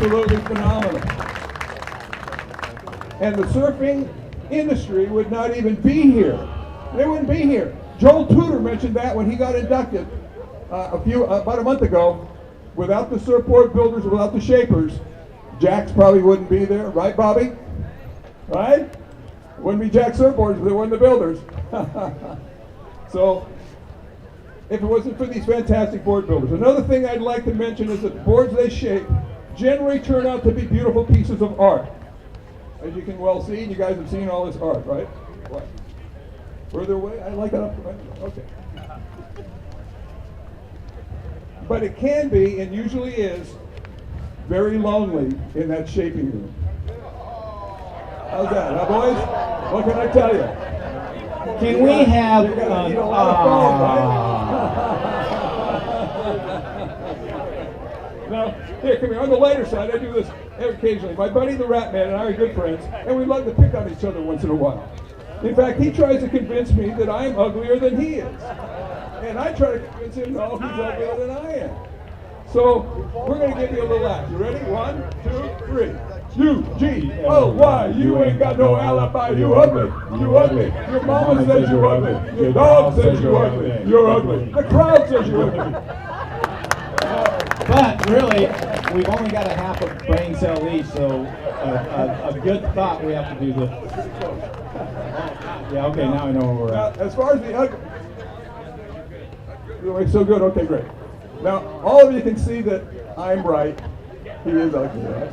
absolutely phenomenal. And the surfing industry would not even be here. They wouldn't be here. Joel Tudor mentioned that when he got inducted about a month ago. Without the surfboard builders, without the shapers, Jack's probably wouldn't be there, right, Bobby? Right? It wouldn't be Jack Surfboards if there weren't the builders. So, if it wasn't for these fantastic board builders. Another thing I'd like to mention is that the boards they shape generally turn out to be beautiful pieces of art. As you can well see, you guys have seen all this art, right? What? Further away? I like that up. Okay. But it can be, and usually is, very lonely in that shaping room. How's that, huh, boys? What can I tell you? Can we have You're gonna need a lot of foam, right? Now, here, come here. On the lighter side, I do this occasionally. My buddy the Rat Man and I are good friends, and we love to pick on each other once in a while. In fact, he tries to convince me that I'm uglier than he is. And I try to convince him, no, he's uglier than I am. So, we're going to give you a little act. You ready? 1, 2, 3. U-G-L-Y, you ain't got no alibi, you ugly, you ugly. Your mama says you're ugly, your dog says you're ugly, you're ugly. The crowd says you're ugly. But really, we've only got a half a brain cell each, so a good thought we have to do this. Yeah, okay, now I know where we're at. As far as the ugly, so good, okay, great. Now, all of you can see that I'm right. He is ugly, right?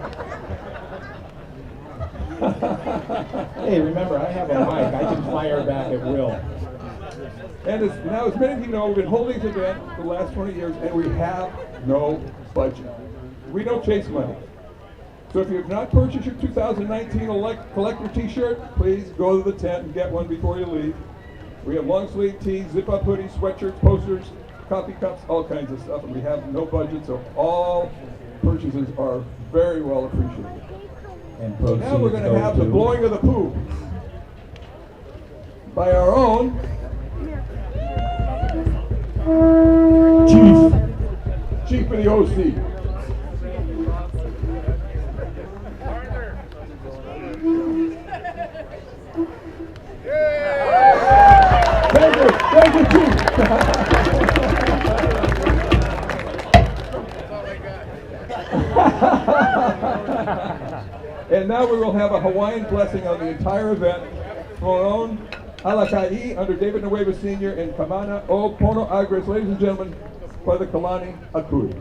Hey, remember, I have a mic. I can fire back at will. And now, as many of you know, we've been holding this event for the last 20 years, and we have no budget. We don't chase money. So if you have not purchased your 2019 collector t-shirt, please go to the tent and get one before you leave. We have long sleeve tees, zip-up hoodies, sweatshirts, posters, coffee cups, all kinds of stuff, and we have no budget, so all purchases are very well appreciated. And So now we're going to have the blowing of the poop by our own chief of the OC. Thank you, Chief. And now we will have a Hawaiian blessing on the entire event from our own Alakai under David Nueva Sr. and Kamana O Pono Agres. Ladies and gentlemen, for the Kalani Akui.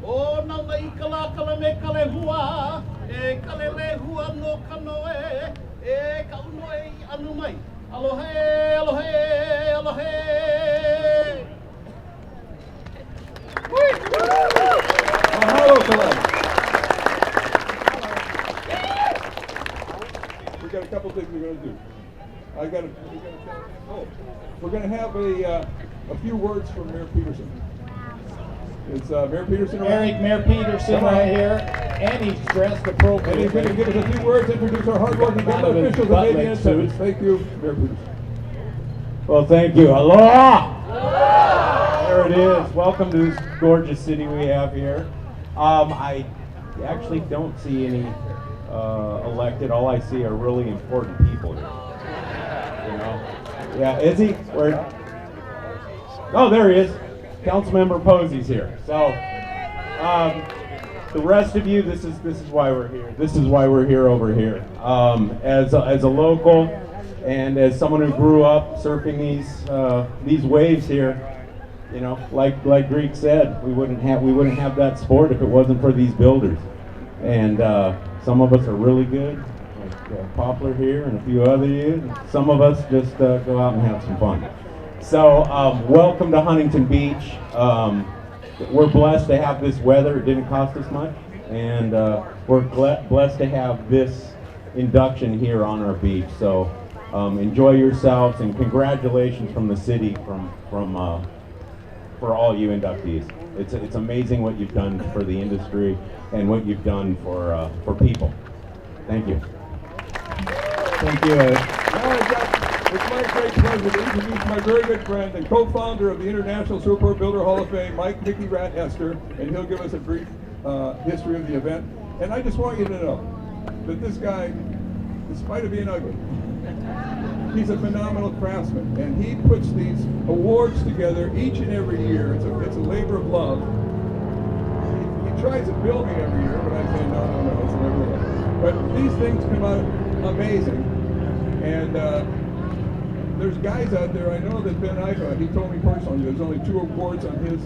O na mai kala me kale hua e kale le hua no kanoe e ka uno e anu mai alohe alohe alohe Mahalo Kalani. We got a couple things we're going to do. We're going to have a few words from Mayor Peterson. Is Mayor Peterson around? Mayor Peterson right here, and he's dressed appropriately. And he's going to give us a few words, introduce our hardworking government officials and maybe in attendance. Thank you, Mayor Peterson. Well, thank you. Aloha! There it is. Welcome to this gorgeous city we have here. I actually don't see any elected. All I see are really important people here. You know? Yeah, is he? Where? Oh, there he is. Councilmember Posey's here. So, the rest of you, this is why we're here. This is why we're here over here. As a local, and as someone who grew up surfing these waves here, you know, like Greek said, we wouldn't have that sport if it wasn't for these builders. And some of us are really good, like Poplar here and a few other you. Some of us just go out and have some fun. So welcome to Huntington Beach. We're blessed to have this weather. It didn't cost us much, and we're blessed to have this induction here on our beach. So enjoy yourselves, and congratulations from the city for all you inductees. It's amazing what you've done for the industry and what you've done for people. Thank you. Thank you. It's my great pleasure to introduce my very good friend and co-founder of the International Surfboard Builder Hall of Fame, Mike Mickey Rat Hester, and he'll give us a brief history of the event. And I just want you to know that this guy, in spite of being ugly, he's a phenomenal craftsman, and he puts these awards together each and every year. It's a labor of love. He tries to bill me every year, but I say no, it's a labor of love. But these things come out amazing, and there's guys out there. I know that Ben Iva, he told me personally, there's only 2 awards on his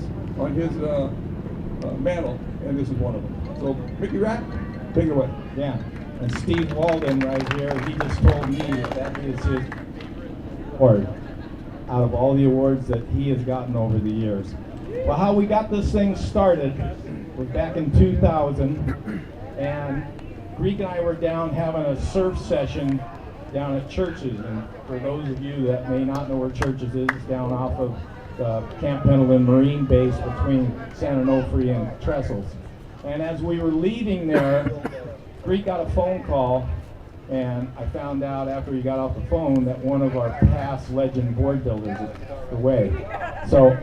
mantle, and this is one of them. So, Mickey Rat, take it away. Yeah, and Steve Walden right here, he just told me that is his award out of all the awards that he has gotten over the years. Well, how we got this thing started was back in 2000, and Greek and I were down having a surf session down at Churches, and for those of you that may not know where Churches is, it's down off of Camp Pendleton Marine Base between San Onofre and Trestles. And as we were leaving there, Greek got a phone call, and I found out after he got off the phone that one of our past legend board builders is away. So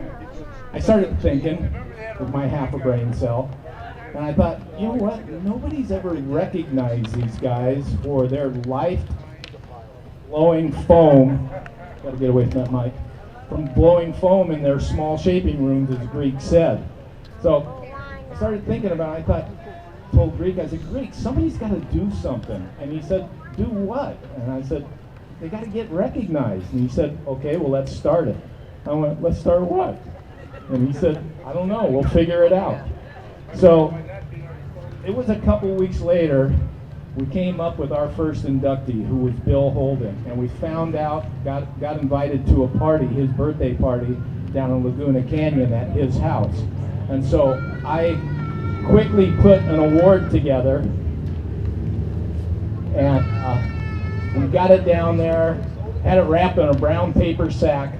I started thinking with my half a brain cell, and I thought, you know what, nobody's ever recognized these guys for their life-blowing foam, gotta get away from that mic, from blowing foam in their small shaping rooms, as Greek said. So I started thinking about it. I thought, told Greek, I said, Greek, somebody's got to do something. And he said, do what? And I said, they got to get recognized. And he said, okay, well, let's start it. I went, let's start what? And he said, I don't know, we'll figure it out. So it was a couple weeks later, we came up with our first inductee, who was Bill Holden. And we found out, got invited to a party, his birthday party, down in Laguna Canyon at his house. And so I quickly put an award together, and we got it down there, had it wrapped in a brown paper sack,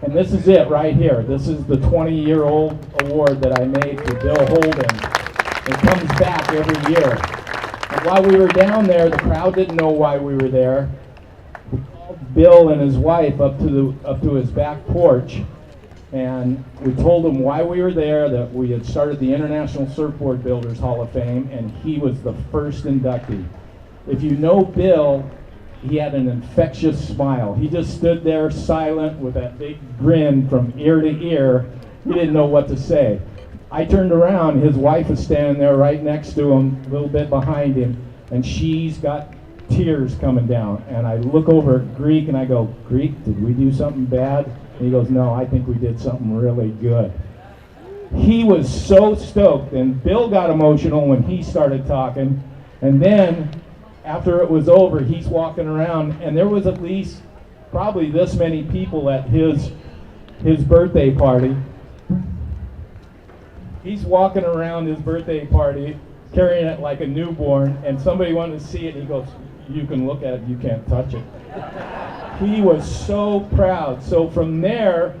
and this is it right here. This is the 20-year-old award that I made for Bill Holden. It comes back every year. And while we were down there, the crowd didn't know why we were there. We called Bill and his wife up to his back porch, and we told him why we were there, that we had started the International Surfboard Builders Hall of Fame, and he was the first inductee. If you know Bill, he had an infectious smile. He just stood there silent with that big grin from ear to ear. He didn't know what to say. I turned around, his wife was standing there right next to him, a little bit behind him, and she's got tears coming down. And I look over at Greek and I go, Greek, did we do something bad? And he goes, no, I think we did something really good. He was so stoked, and Bill got emotional when he started talking. And then, after it was over, he's walking around, and there was at least probably this many people at his birthday party. He's walking around his birthday party, carrying it like a newborn, and somebody wanted to see it, and he goes, you can look at it, you can't touch it. He was so proud. So from there,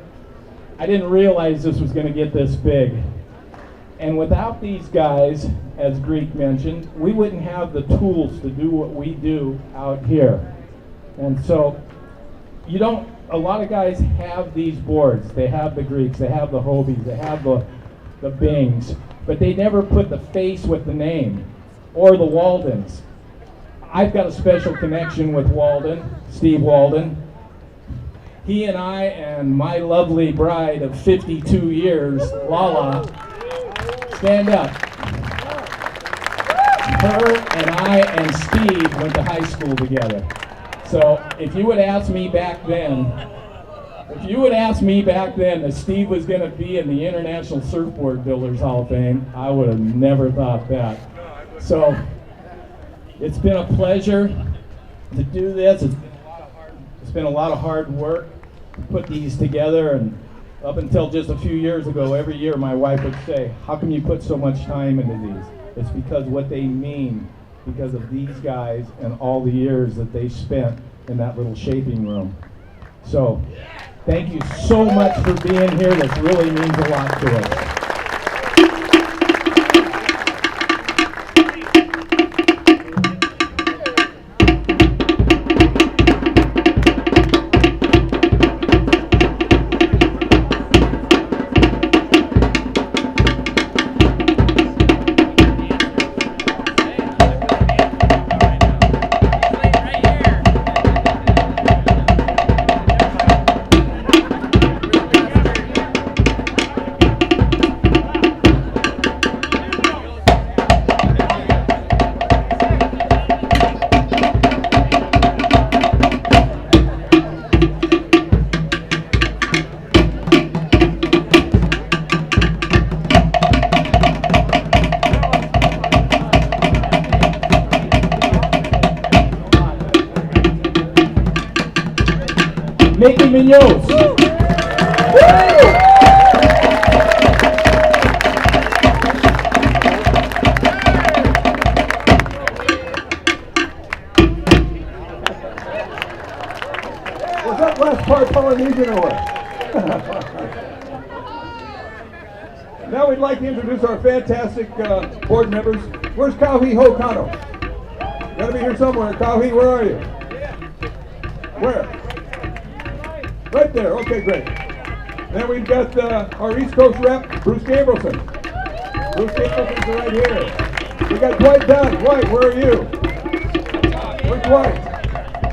I didn't realize this was going to get this big. And without these guys, as Greek mentioned, we wouldn't have the tools to do what we do out here. And so a lot of guys have these boards. They have the Greeks, they have the Hobies, they have the Bings, but they never put the face with the name, or the Waldens. I've got a special connection with Walden, Steve Walden. He and I and my lovely bride of 52 years, Lala, stand up. Her and I and Steve went to high school together. So if you would ask me back then that Steve was going to be in the International Surfboard Builders Hall of Fame, I would have never thought that. So it's been a pleasure to do this. It's been a lot of hard work to put these together, and up until just a few years ago, every year my wife would say, how come you put so much time into these? It's because what they mean because of these guys and all the years that they spent in that little shaping room. So, thank you so much for being here. This really means a lot to us. Mickey Mignose. Was that last part Polynesian or what? Now we'd like to introduce our fantastic board members. Where's Kauhi Hokano? Gotta be here somewhere. Kauhi, where are you? Where? Right there. Okay, great. Then we've got our East Coast rep, Bruce Gabrielson. Bruce Gabrielson's right here. We got Dwight Dunn. Dwight, where are you? Where's Dwight?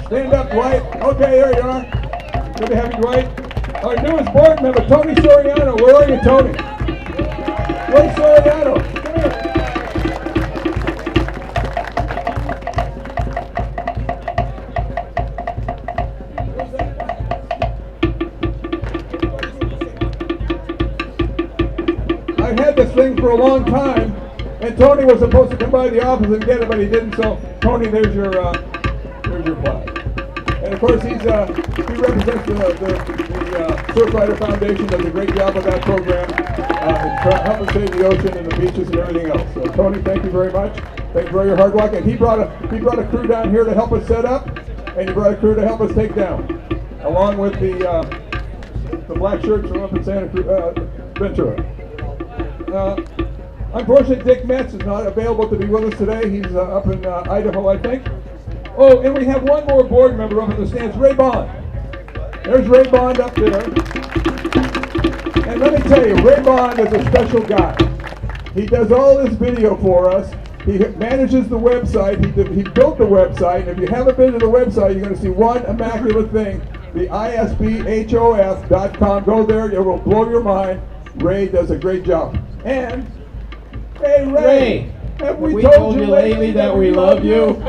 Stand up, Dwight. Okay, there you are. Good to have you, Dwight. Our newest board member, Tony Soriano. Where are you, Tony? Where's Soriano? Come here. I've had this thing for a long time, and Tony was supposed to come by the office and get it, but he didn't. So, Tony, there's your plaque. And of course, he represents the Surfrider Foundation. Does a great job of that program, helping save the ocean and the beaches and everything else. So, Tony, thank you very much. Thank you for your hard work. And he brought a crew down here to help us set up, and he brought a crew to help us take down, along with the black shirts from up in Santa Cruz, Ventura. Unfortunately, Dick Metz is not available to be with us today. He's up in Idaho, I think. Oh, and we have one more board member up in the stands, Ray Bond. There's Ray Bond up there. And let me tell you, Ray Bond is a special guy. He does all this video for us. He manages the website. He built the website. And if you haven't been to the website, you're going to see one immaculate thing. The isbhof.com. Go there. It will blow your mind. Ray does a great job. And, hey, Ray, have we told you lately that we love you?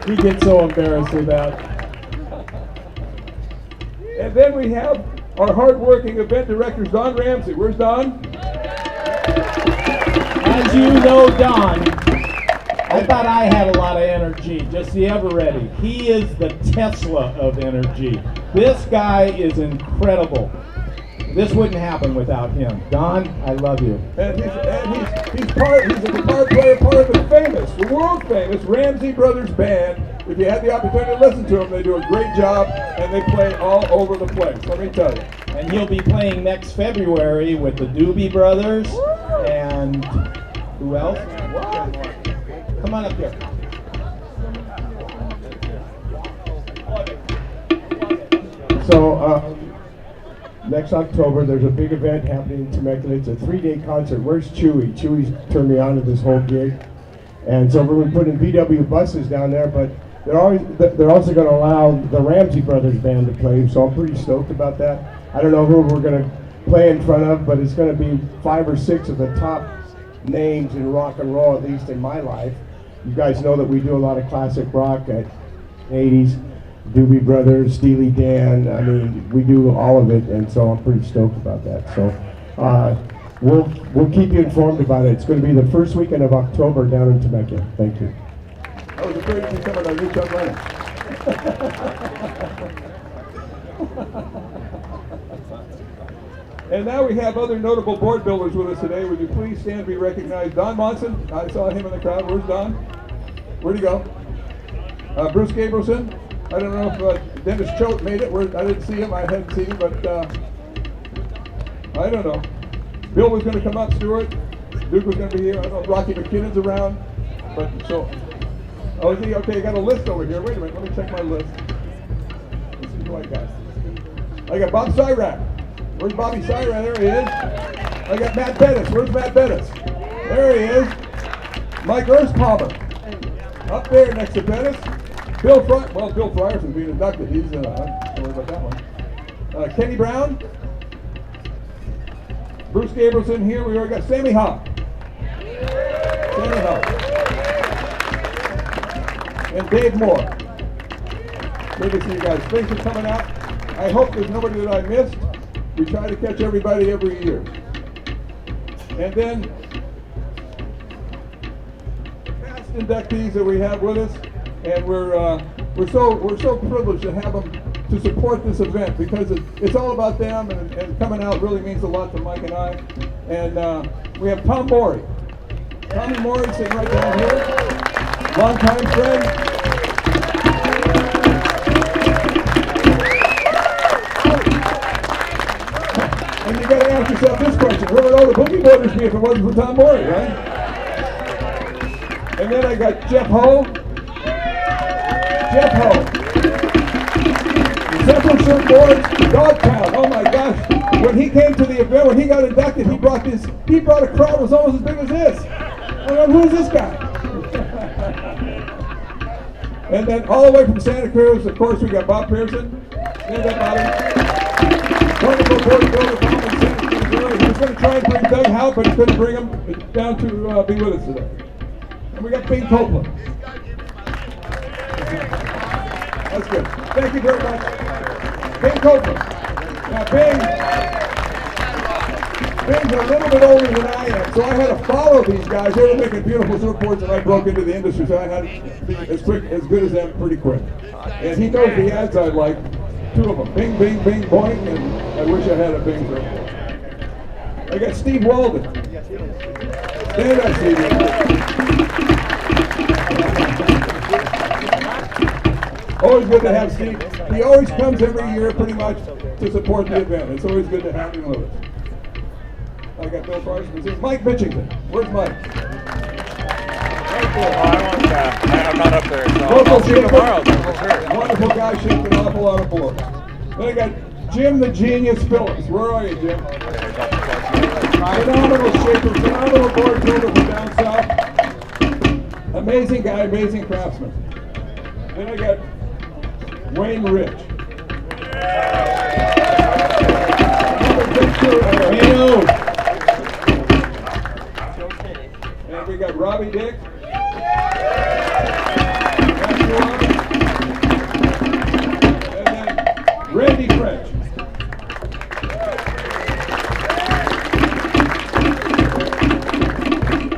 He gets so embarrassed with that. And then we have our hardworking event director, Don Ramsey. Where's Don? As you know, Don, I thought I had a lot of energy, just the ever ready. He is the Tesla of energy. This guy is incredible. This wouldn't happen without him. Don, I love you. And he's a guitar player, part of the world famous Ramsey Brothers Band. If you had the opportunity to listen to them, they do a great job, and they play all over the place, let me tell you. And he'll be playing next February with the Doobie Brothers, and who else? Come on up here. So, next October, there's a big event happening in Temecula. It's a 3-day concert. Where's Chewy? Chewy's turned me on to this whole gig. And so we're putting VW buses down there, but they're also going to allow the Ramsey Brothers Band to play, so I'm pretty stoked about that. I don't know who we're going to play in front of, but it's going to be 5 or 6 of the top names in rock and roll, at least in my life. You guys know that we do a lot of classic rock at 80s. Doobie Brothers, Steely Dan, I mean, we do all of it, and so I'm pretty stoked about that. So we'll keep you informed about it. It's going to be the first weekend of October down in Temecula. Thank you. I was afraid to see some of our new Chuck Lennon. And now we have other notable board builders with us today. Would you please stand and be recognized? Don Monson, I saw him in the crowd. Where's Don? Where'd he go? Bruce Gabrielson. I don't know if Dennis Choate made it. I didn't see him. I hadn't seen him, but I don't know. Bill was going to come up, Stuart. Duke was going to be here. I don't know if Rocky McKinnon's around. But so, oh, is he? Okay, I got a list over here. Wait a minute. Let me check my list. Let's see who I got. I got Bob Syrak. Where's Bobby Syrak? There he is. I got Matt Bettis. Where's Matt Bettis? There he is. Mike Erspalmer. Up there next to Bettis. Bill Fryerson's being inducted. He's, don't worry about that one. Kenny Brown. Bruce Gabrielson here. We already got Sammy Hawk. Sammy Hawk. And Dave Moore. Good to see you guys. Thanks for coming out. I hope there's nobody that I missed. We try to catch everybody every year. And then the past inductees that we have with us, and we're so privileged to have them to support this event because it's all about them, and coming out really means a lot to Mike and I. And we have Tom Morey. Tommy Morey sitting right down here, longtime friend. And you got to ask yourself this question: where would all the boogie boarders be if it wasn't for Tom Morey, right? And then I got Jeff Ho. Jeff Ho. Central Surfboard, Dogtown. Oh my gosh! When he came to the event, when he got inducted, he brought a crowd that was almost as big as this. I mean, who's this guy? And then all the way from Santa Cruz, of course, we got Bob Pearson. Stand up, Bobby. Wonderful board builder from Santa Cruz. He was going to try and bring Doug Howe, but he couldn't bring him down to be with us today. And we got Bing Copeland. That's good. Thank you very much. Bing Copeland. Now, Bing's a little bit older than I am, so I had to follow these guys. They were making beautiful surfboards, and I broke into the industry, so I had to be as good as them pretty quick. And he knows the ads I like. Two of them. Bing, bing, bing, boing, and I wish I had a Bing surfboard. I got Steve Walden. Stand up, Steve. Always good to have Steve. He always comes every year pretty much to support the event. It's always good to have him with us. I got Bill Parsons. Mike Mitchington. Where's Mike? Right there. I'm not up there, so Local I'll see you shaper. tomorrow. For sure. Wonderful guy, shaped an awful lot of boards. Then I got Jim the Genius Phillips. Where are you, Jim? Phenomenal shaper, phenomenal board builder from down south. Amazing guy, amazing craftsman. Then I got Wayne Rich. And we got Robbie Dick. And then Randy French.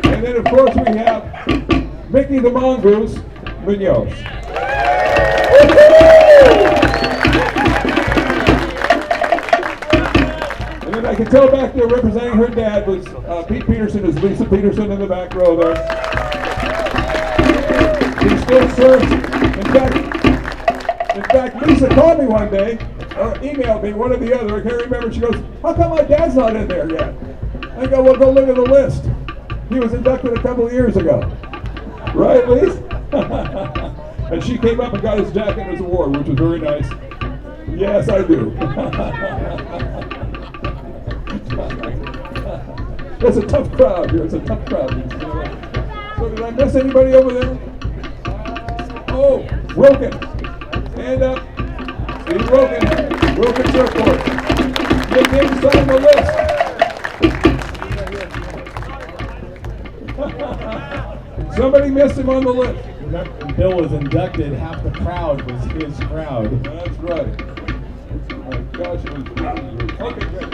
And then of course we have Mickey the Mongoose Munoz. And then I can tell back there representing her dad was Pete Peterson, is Lisa Peterson in the back row there. He still serves. In fact, Lisa called me one day, or emailed me, one or the other, I can't remember. She goes, how come my dad's not in there yet? I go, well, go look at the list. He was inducted a couple of years ago. Right, Lisa? And she came up and got his jacket and his award, which was very nice. Yes, I do. It's a tough crowd here. It's a tough crowd. So did I miss anybody over there? Oh, Wilkin. Stand up. Steve Wilkin. Wilkin Surfboard. Get him sign the list. Somebody missed him on the list. When Bill was inducted, half the crowd was his crowd. That's right. My gosh, it was okay, great.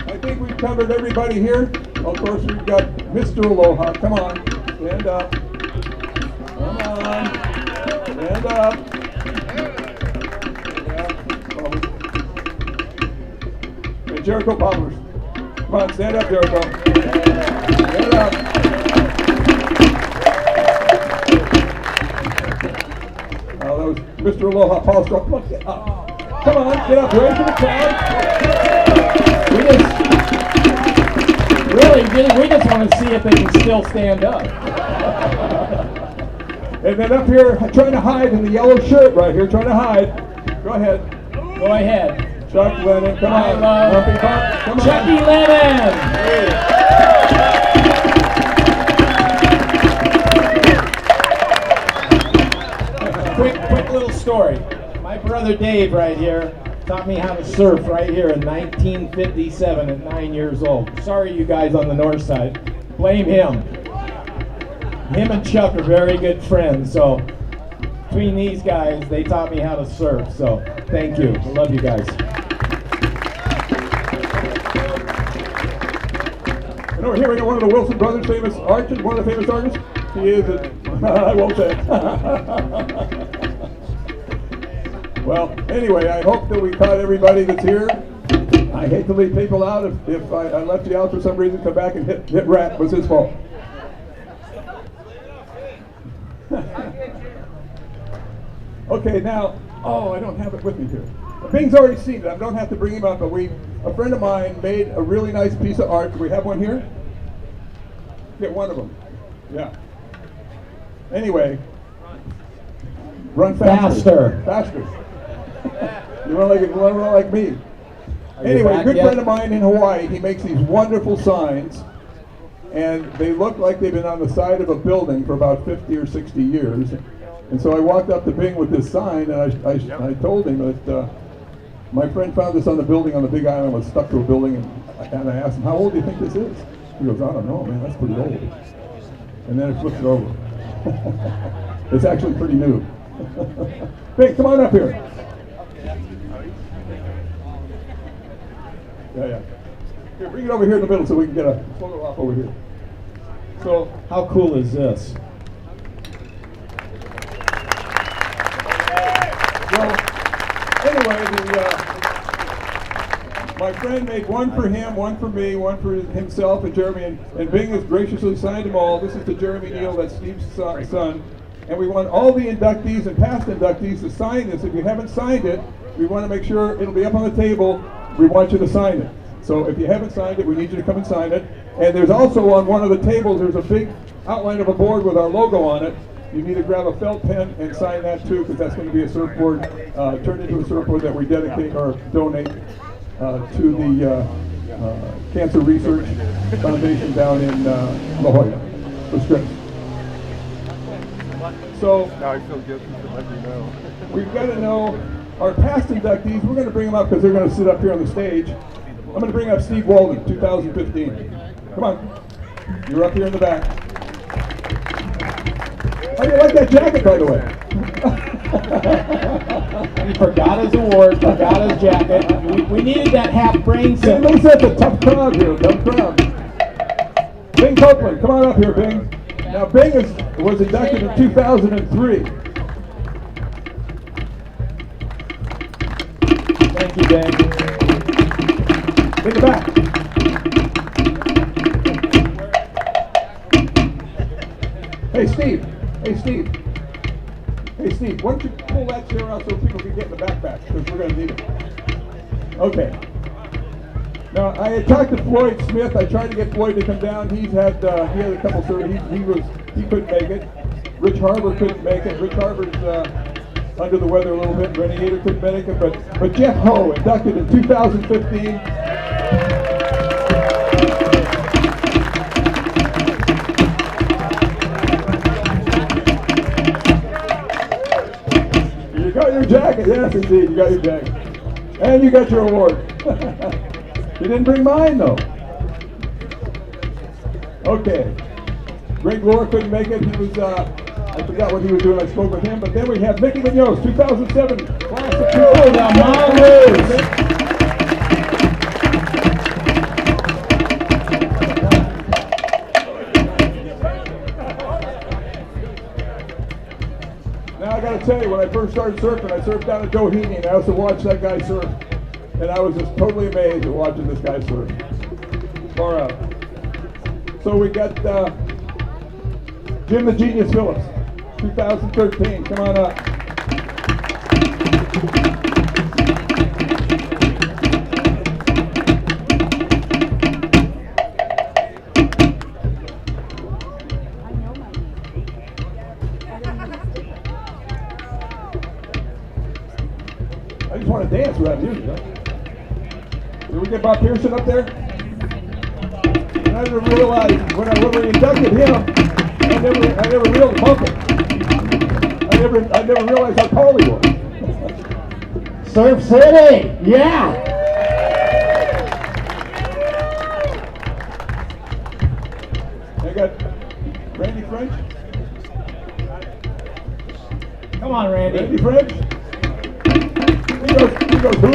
I think we've covered everybody here. Of course, we've got Mr. Aloha. Come on, stand up. Come on, stand up. Yeah. And Jericho Poplars. Come on, stand up, Jericho. Stand up. Oh, that was Mr. Aloha, Paul Struck. Come on, get up. Come on, get up, raise to the crowd. We just want to see if they can still stand up. And then up here, trying to hide in the yellow shirt right here, trying to hide. Go ahead. Go ahead. Chuck Lennon, come on. Humpy Bump, come on. Chucky Lennon. Quick little story. My brother Dave right here taught me how to surf right here in 1957 at 9 years old. Sorry you guys on the north side. Blame him. Him and Chuck are very good friends, so between these guys, they taught me how to surf, so thank you. I love you guys. And over here we got one of the Wilson brothers, famous artist, one of the famous artists. He is I won't say it. Well, anyway, I hope that we caught everybody that's here. I hate to leave people out. If I left you out for some reason, come back and hit Rat. It was his fault. Okay, now, I don't have it with me here. Bing's already seen it. I don't have to bring him up, but a friend of mine made a really nice piece of art. Do we have one here? Get one of them. Yeah. Anyway, run faster. Faster. You want to run like me. Anyway, a good friend of mine in Hawaii, he makes these wonderful signs, and they look like they've been on the side of a building for about 50 or 60 years. And so I walked up to Bing with this sign, and I told him that my friend found this on the building on the Big Island, was stuck to a building, and I asked him, how old do you think this is? He goes, I don't know, man, that's pretty old. And then it flips it over. It's actually pretty new. Bing, come on up here. Yeah. Here, bring it over here in the middle so we can get a photo op over here. So, how cool is this? Well, anyway, my friend made one for him, one for me, one for himself and Jeremy, and Bing has graciously signed them all. This is to Jeremy Neal, that's Steve's son. And we want all the inductees and past inductees to sign this. If you haven't signed it, we want to make sure it'll be up on the table. We want you to sign it. So if you haven't signed it, we need you to come and sign it. And there's also on one of the tables, there's a big outline of a board with our logo on it. You need to grab a felt pen and sign that too, because that's going to be a surfboard, turned into a surfboard that we dedicate or donate to the Cancer Research Foundation down in La Jolla for Scripps. So Now I feel guilty for letting you know. we've got to know our past inductees. We're going to bring them up because they're going to sit up here on the stage. I'm going to bring up Steve Walden, 2015. Come on. You're up here in the back. How do you like that jacket, by the way? He forgot his award, forgot his jacket. We needed that half brain cell. At least that's a tough crowd here, tough crowd. Bing Copeland, come on up here, Bing. Now, Bing was inducted in 2003. Thank you, Bing. In the back. Hey, Steve. Hey, Steve, why don't you pull that chair out so people can get in the backpack, because we're going to need it. Okay. Now, I had talked to Floyd Smith. I tried to get Floyd to come down. He had a couple surgeries. He couldn't make it. Rich Harbour couldn't make it. Rich Harbour's under the weather a little bit. Renegade couldn't make it. But Jeff Ho, inducted in 2015. You got your jacket. Yes, indeed. You got your jacket. And you got your award. You didn't bring mine, though. Okay. Greg Lohr couldn't make it. He was, I forgot what he was doing. I spoke with him. But then we have Mickey Munoz, 2007 class of 2000. The Mongoose. Now I got to tell you, when I first started surfing, I surfed down at Doheny, and I also watched that guy surf. And I was just totally amazed at watching this guy surf. Far out. So we got Jim the Genius Phillips, 2013. Come on up. I just want to dance without music, huh? Did we get Bob Pearson up there? And I never realized when we inducted him, I never realized Bumping. I never realized how tall he was. Surf City, yeah. I got Randy French. Come on, Randy. Randy French. He goes who?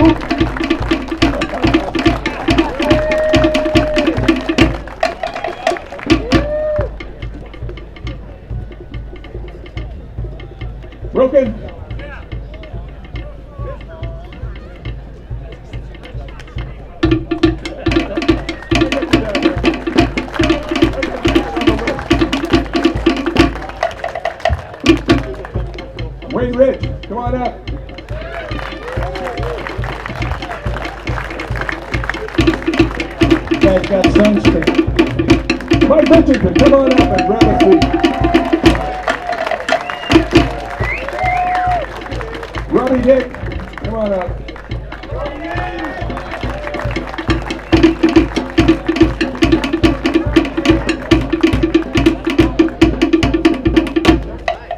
Broken. Wayne Rich, come on up. You guys got sunscreen. Mike Huntington, come on up and grab a seat. Robbie Dick, come on up.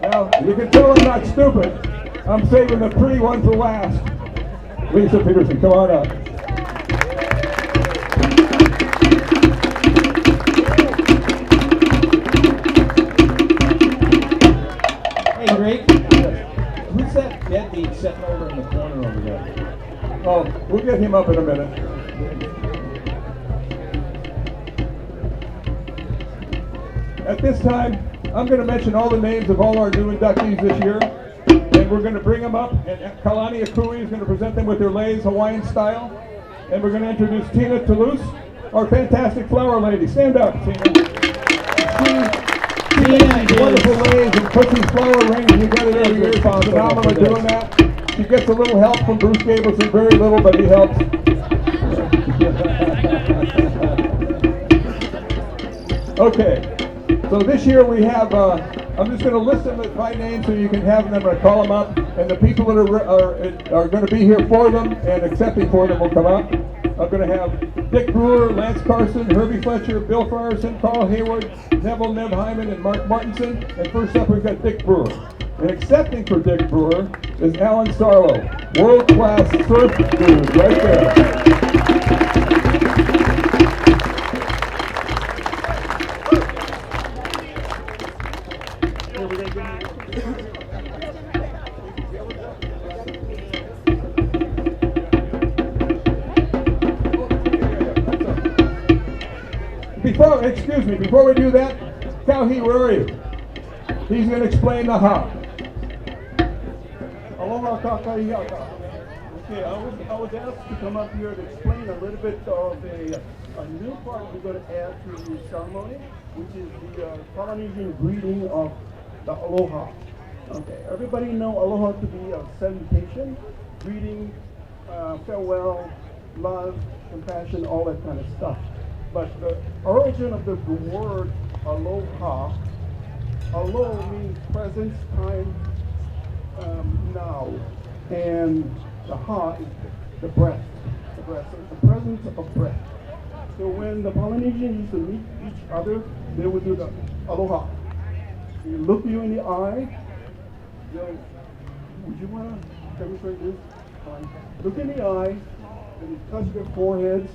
Now, you can tell I'm not stupid. I'm saving the pretty one for last. Lisa Peterson, come on up. Hey, Greg. Who's that deadbeat sitting over in the corner over there? Oh, we'll get him up in a minute. At this time, I'm going to mention all the names of all our new inductees this year, and we're going to bring them up, and Kalani Akui is going to present them with their leis Hawaiian style, and we're going to introduce Tina Toulouse, our fantastic flower lady. Stand up, Tina. Tina is wonderful leis and puts these flower rings. You got it every year. She's phenomenal at doing that. She gets a little help from Bruce Gableson, very little, but he helps. Okay. So this year we have, I'm just going to list them by name so you can have them. I'm going to call them up, and the people that are going to be here for them and accepting for them will come up. I'm going to have Dick Brewer, Lance Carson, Herbie Fletcher, Bill Frierson, Carl Hayward, Neville Nev Hyman, and Mark Martinson. And first up we've got Dick Brewer. And accepting for Dick Brewer is Alan Sarlo, world-class surf dude right there. Before we do that, Kauhi, where are you? He's going to explain the hop. Aloha kakaiaka. Okay, I was asked to come up here to explain a little bit of a new part we're going to add to the ceremony, which is the Polynesian greeting of the aloha. Okay, everybody know aloha to be a salutation, greeting, farewell, love, compassion, all that kind of stuff. But the origin of the word aloha, alo means present, time, now, and the ha is the breath, so it's the presence of breath. So when the Polynesians used to meet each other, they would do the aloha. You look you in the eye, they'll, would you want to demonstrate this? Fine. Look in the eye, then you touch their foreheads,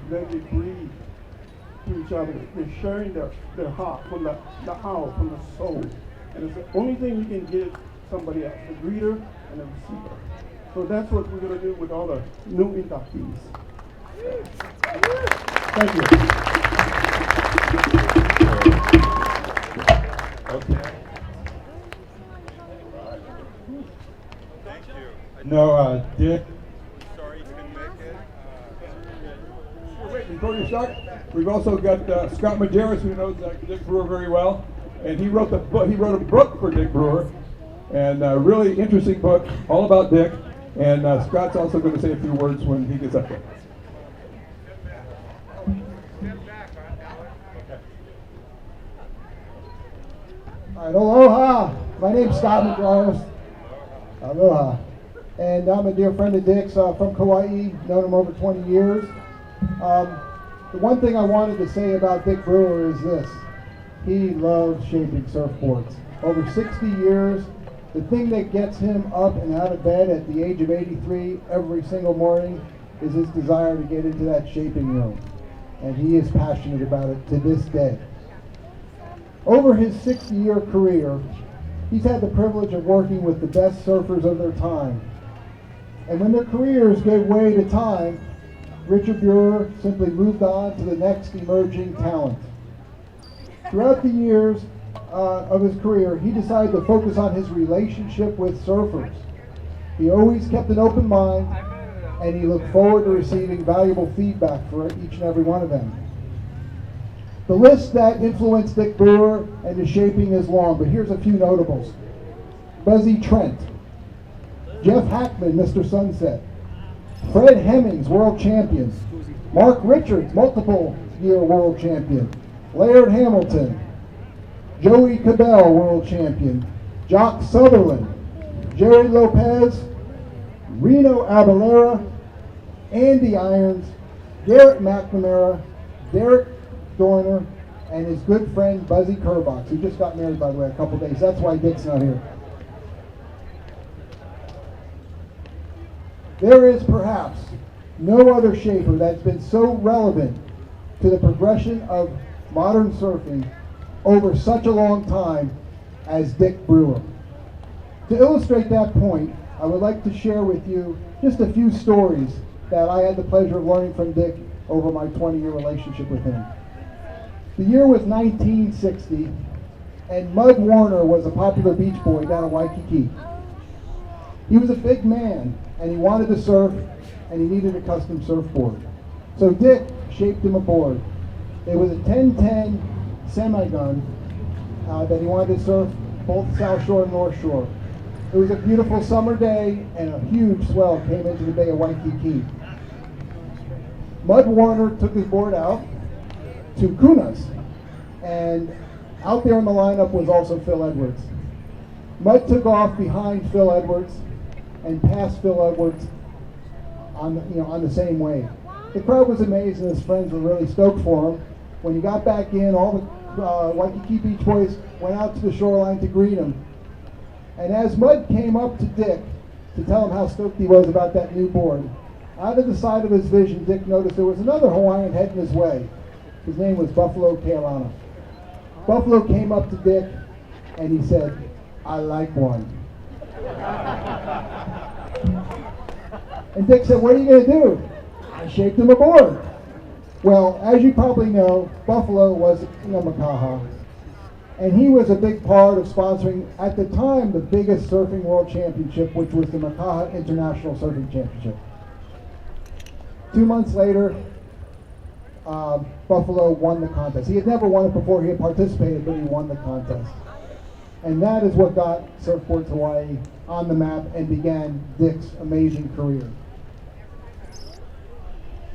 then they breathe to each other. They're sharing their heart from the how, from the soul. And it's the only thing you can give somebody else, a greeter and a receiver. So that's what we're going to do with all the new inductees. Thank you. Okay. No, Dick. Sorry you couldn't make before you start, we've also got Scott Majerus, who knows Dick Brewer very well, and he wrote a book for Dick Brewer, and a really interesting book, all about Dick. And Scott's also going to say a few words when he gets up there. All right, aloha. My name's Scott McGrath. Aloha. And I'm a dear friend of Dick's from Kauai. Known him over 20 years. The one thing I wanted to say about Dick Brewer is this. He loves shaping surfboards. Over 60 years, the thing that gets him up and out of bed at the age of 83 every single morning is his desire to get into that shaping room. And he is passionate about it to this day. Over his 60-year career, he's had the privilege of working with the best surfers of their time. And when their careers gave way to time, Richard Brewer simply moved on to the next emerging talent. Throughout the years of his career, he decided to focus on his relationship with surfers. He always kept an open mind, and he looked forward to receiving valuable feedback for each and every one of them. The list that influenced Dick Brewer and his shaping is long, but here's a few notables. Buzzy Trent, Jeff Hackman, Mr. Sunset, Fred Hemmings, world champion, Mark Richards, multiple-year world champion, Laird Hamilton, Joey Cabell, world champion, Jock Sutherland, Jerry Lopez, Reno Abalera, Andy Irons, Garrett McNamara, Derek Dorner, and his good friend Buzzy Kerbox, who just got married, by the way, a couple days. That's why Dick's not here. There is perhaps no other shaper that's been so relevant to the progression of modern surfing over such a long time as Dick Brewer. To illustrate that point, I would like to share with you just a few stories that I had the pleasure of learning from Dick over my 20-year relationship with him. The year was 1960, and Mud Warner was a popular beach boy down in Waikiki. He was a big man, and he wanted to surf, and he needed a custom surfboard. So Dick shaped him a board. It was a 1010 semi-gun that he wanted to surf both South Shore and North Shore. It was a beautiful summer day, and a huge swell came into the Bay of Waikiki. Mud Warner took his board out to Kunas, and out there in the lineup was also Phil Edwards. Mud took off behind Phil Edwards and passed Phil Edwards on the same wave. The crowd was amazed, and his friends were really stoked for him. When he got back in, all the Waikiki Beach boys went out to the shoreline to greet him. And as Mud came up to Dick to tell him how stoked he was about that new board, out of the side of his vision, Dick noticed there was another Hawaiian heading his way. His name was Buffalo Kealana. Buffalo came up to Dick and he said, "I like one." And Dick said, "What are you going to do?" I shaped him a board. Well, as you probably know, Buffalo was Makaha, and he was a big part of sponsoring, at the time, the biggest surfing world championship, which was the Makaha International Surfing Championship. 2 months later, Buffalo won the contest. He had never won it before. He had participated, but he won the contest. And that is what got Surfboards Hawaii on the map and began Dick's amazing career.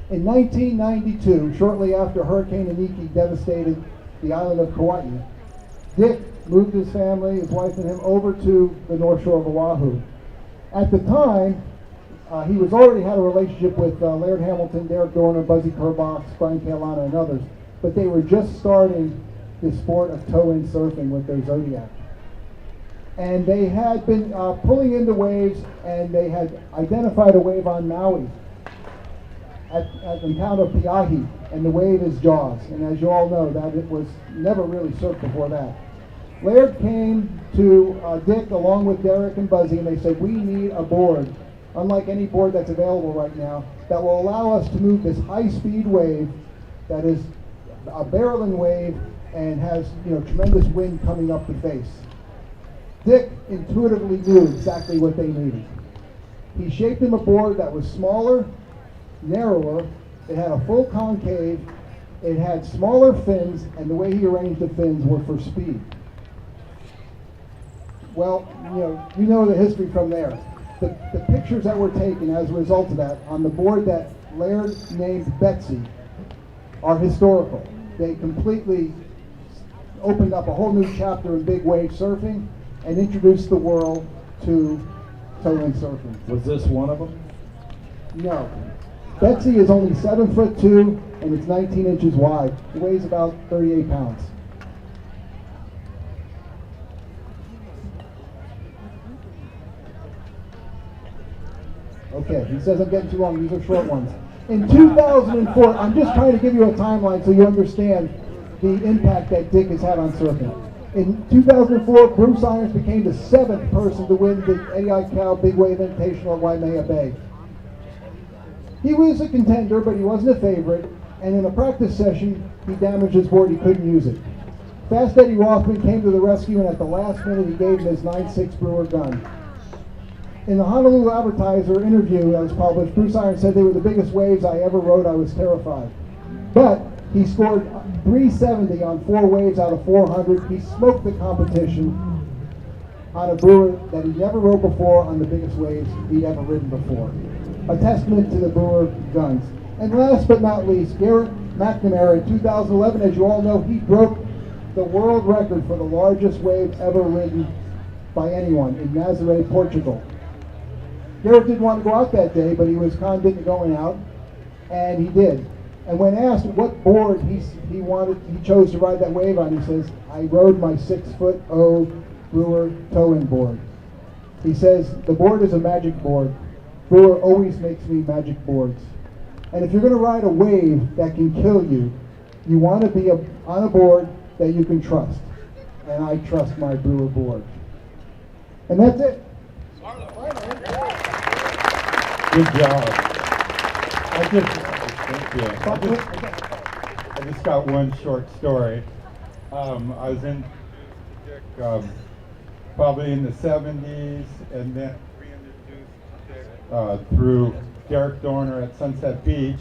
In 1992, shortly after Hurricane Iniki devastated the island of Kauai, Dick moved his family, his wife and him, over to the North Shore of Oahu. At the time, he was already had a relationship with Laird Hamilton, Derek Dorner, Buzzy Kerbox, Brian Kealana, and others, but they were just starting the sport of toe-in surfing with their Zodiac. And they had been pulling into waves, and they had identified a wave on Maui at the town of Piahi, and the wave is Jaws. And as you all know, that it was never really surfed before that. Laird came to Dick along with Derek and Buzzy, and they said, "We need a board, unlike any board that's available right now, that will allow us to move this high-speed wave that is a barreling wave and has tremendous wind coming up the face." Dick intuitively knew exactly what they needed. He shaped him a board that was smaller, narrower, It had a full concave, it had smaller fins, and the way he arranged the fins were for speed. Well, you know the history from there. The pictures that were taken as a result of that on the board that Laird named Betsy are historical. They completely opened up a whole new chapter in big wave surfing and introduced the world to toe-in surfing. Was this one of them? No. Betsy is only 7'2" and it's 19 inches wide. It weighs about 38 pounds. Okay, he says I'm getting too long. These are short ones. In 2004, I'm just trying to give you a timeline so you understand the impact that Dick has had on surfing. In 2004, Bruce Irons became the 7th person to win the Eddie Aikau Big Wave Invitational at Waimea Bay. He was a contender, but he wasn't a favorite, and in a practice session, he damaged his board. He couldn't use it. Fast Eddie Rothman came to the rescue, and at the last minute, he gave him his 9.6 Brewer gun. In the Honolulu Advertiser interview that was published, Bruce Irons said they were the biggest waves I ever rode. I was terrified. But he scored 370 on 4 waves out of 400. He smoked the competition on a Brewer that he never rode before on the biggest waves he'd ever ridden before. A testament to the Brewer guns. And last but not least, Garrett McNamara in 2011, as you all know, he broke the world record for the largest wave ever ridden by anyone in Nazaré, Portugal. Garrett didn't want to go out that day, but he was confident in going out, and he did. And when asked what board he chose to ride that wave on, he says, I rode my 6'0" Brewer toe-in board. He says, the board is a magic board. Brewer always makes me magic boards. And if you're going to ride a wave that can kill you, you want to be on a board that you can trust. And I trust my Brewer board. And that's it. Good job. Thank you. I just got one short story. I was in probably in the 70s, and then reintroduced through Derek Dorner at Sunset Beach,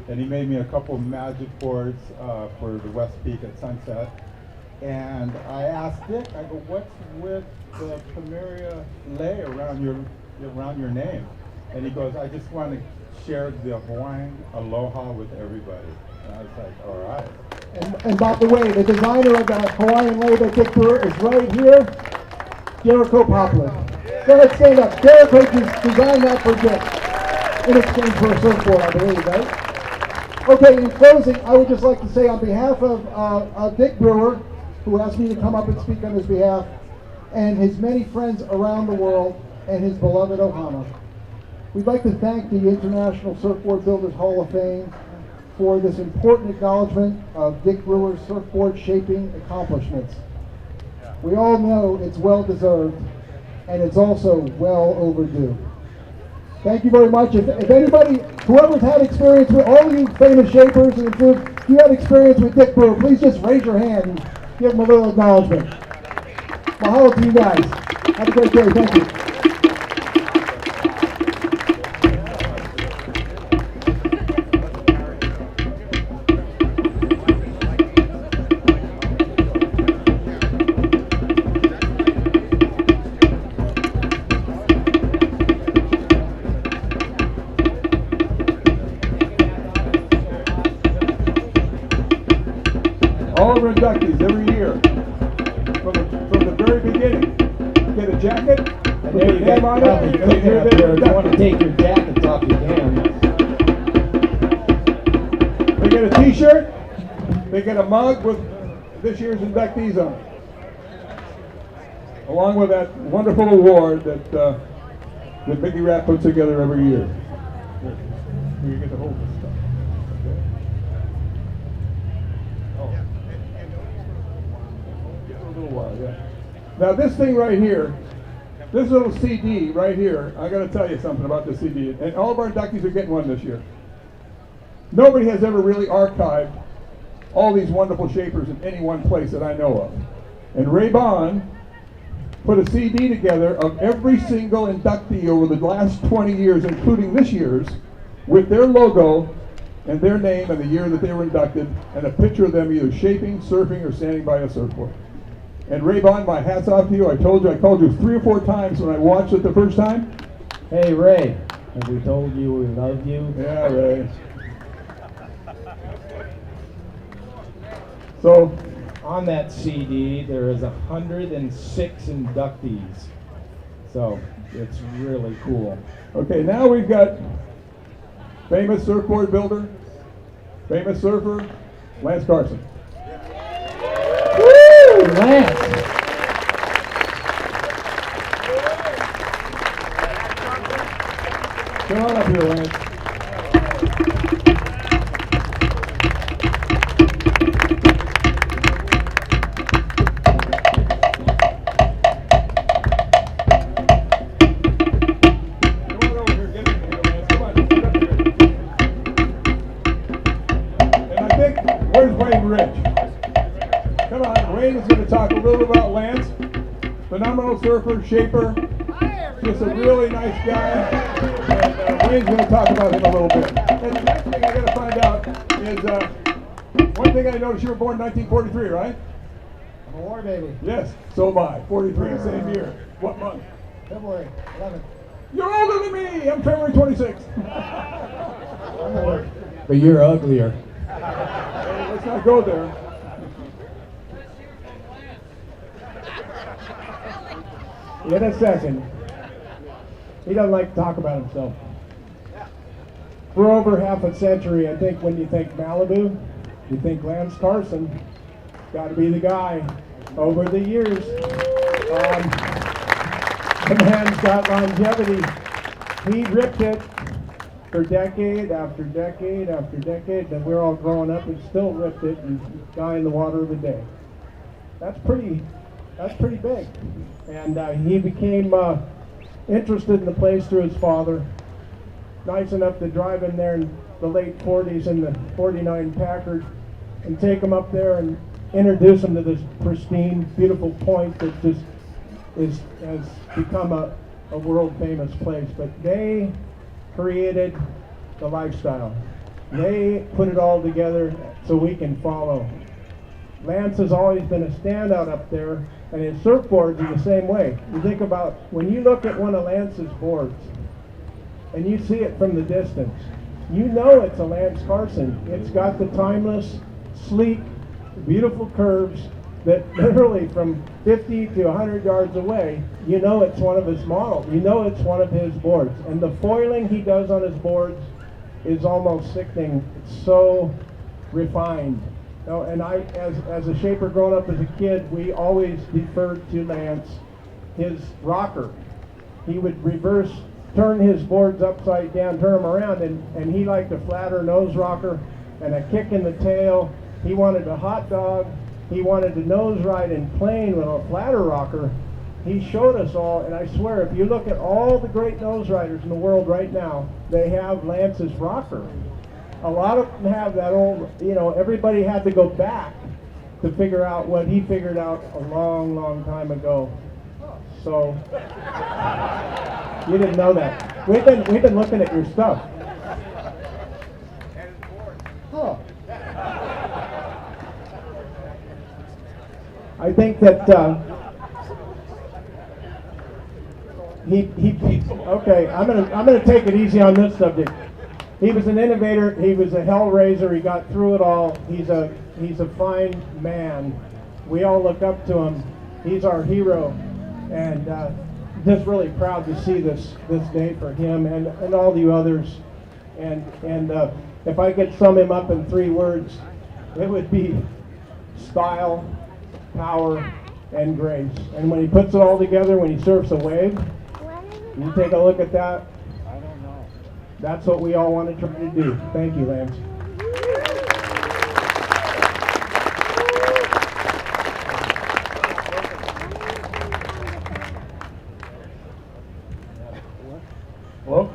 and he made me a couple of magic boards for the West Peak at Sunset. And I asked Dick, I go, what's with the Pomeria lei around your name? And he goes, I just want to share the Hawaiian aloha with everybody. And I was like, all right. And by the way, the designer of that Hawaiian lei that Dick Brewer is right here, Jericho Poplar. Go ahead, stand up. Jericho designed that for Dick in exchange for a surfboard, I believe, right? Okay, in closing, I would just like to say on behalf of Dick Brewer, who asked me to come up and speak on his behalf, and his many friends around the world, and his beloved Ohana, we'd like to thank the International Surfboard Builders Hall of Fame for this important acknowledgement of Dick Brewer's surfboard shaping accomplishments. We all know it's well deserved, and it's also well overdue. Thank you very much. If anybody, whoever's had experience with all you famous shapers, and if you had experience with Dick Brewer, please just raise your hand and give him a little acknowledgement. Mahalo to you guys. Have a great day. Thank you. All of our inductees every year, from the very beginning, get a jacket, And there you name go. on it, Probably and cooking you're up there. If you want to inducted. take your jackets off, you can. They get a t-shirt, they get a mug with this year's inductees on it, along with that wonderful award that Mickey Rapp puts together every year. Here, you get to hold this stuff. Okay. Oh. Give it a little while, yeah. Now this thing right here, this little CD right here, I got to tell you something about this CD, and all of our inductees are getting one this year. Nobody has ever really archived all these wonderful shapers in any one place that I know of. And Ray Bond put a CD together of every single inductee over the last 20 years, including this year's, with their logo and their name and the year that they were inducted, and a picture of them either shaping, surfing, or standing by a surfboard. And Ray Bond, my hat's off to you. I told you, I called you 3 or 4 times when I watched it the first time. Hey, Ray, have we told you we love you? Yeah, Ray. So, On that CD, there is 106 inductees. So it's really cool. okay, now we've got famous surfboard builder, famous surfer, Lance Carson. Woo! Lance! Come on up here, Lance. Talk a little bit about Lance, phenomenal surfer, shaper, just a really nice guy, and Wayne's going to talk about him a little bit. And the next thing I got to find out is, one thing I noticed, you were born in 1943, right? I'm a war baby. Yes, so am I, 43, same year. What month? February 11th. You're older than me, I'm February 26th. But you're uglier. Let's not go there. In a second. He doesn't like to talk about himself. For over half a century, I think when you think Malibu, you think Lance Carson. Got to be the guy. Over the years, the man's got longevity. He ripped it for decade after decade after decade, and we're all growing up and still ripped it and guy in the water of the day. That's pretty big. And he became interested in the place through his father. Nice enough to drive him there in the late 40s in the 49 Packard and take him up there and introduce him to this pristine, beautiful point that just has become a world famous place. But they created the lifestyle. They put it all together so we can follow. Lance has always been a standout up there, and his surfboards are the same way. You think about, when you look at one of Lance's boards, and you see it from the distance, you know it's a Lance Carson. It's got the timeless, sleek, beautiful curves that literally from 50 to 100 yards away, you know it's one of his models. You know it's one of his boards. And the foiling he does on his boards is almost sickening. It's so refined. No, and I, as a shaper growing up as a kid, we always deferred to Lance. His rocker, he would reverse, turn his boards upside down, turn them around, and he liked a flatter nose rocker and a kick in the tail. He wanted a hot dog. He wanted to nose ride in plane with a flatter rocker. He showed us all, and I swear, if you look at all the great nose riders in the world right now, they have Lance's rocker. A lot of them have that old, everybody had to go back to figure out what he figured out a long, long time ago. So, you didn't know that. We've been looking at your stuff. Huh. I think that okay, I'm gonna take it easy on this subject. He was an innovator. He was a hell raiser. He got through it all. He's a fine man. We all look up to him. He's our hero, and just really proud to see this day for him and all you others. And if I could sum him up in 3 words, it would be style, power, and grace. And when he puts it all together, when he surfs a wave, you take a look at that. That's what we all want to try to do. Thank you, Lance. Well,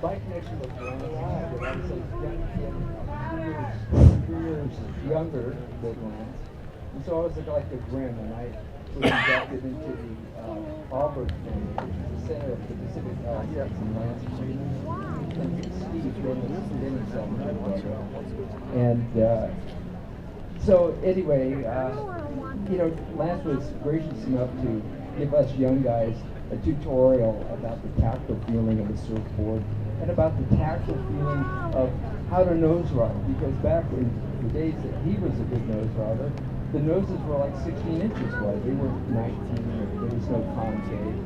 my connection with Lance, I was a young kid, 3 years younger than Lance. And so I was like a grim, and was inducted into the Auburn thing, which is the center of the Pacific Palisades and Lance Freedom. And Steve Dennis and so anyway, you know, Lance was gracious enough to give us young guys a tutorial about the tactile feeling of a surfboard and about the tactile feeling of how to nose ride. Because back in the days that he was a good nose rider, the noses were like 16 inches wide. They were 19, there was no concave.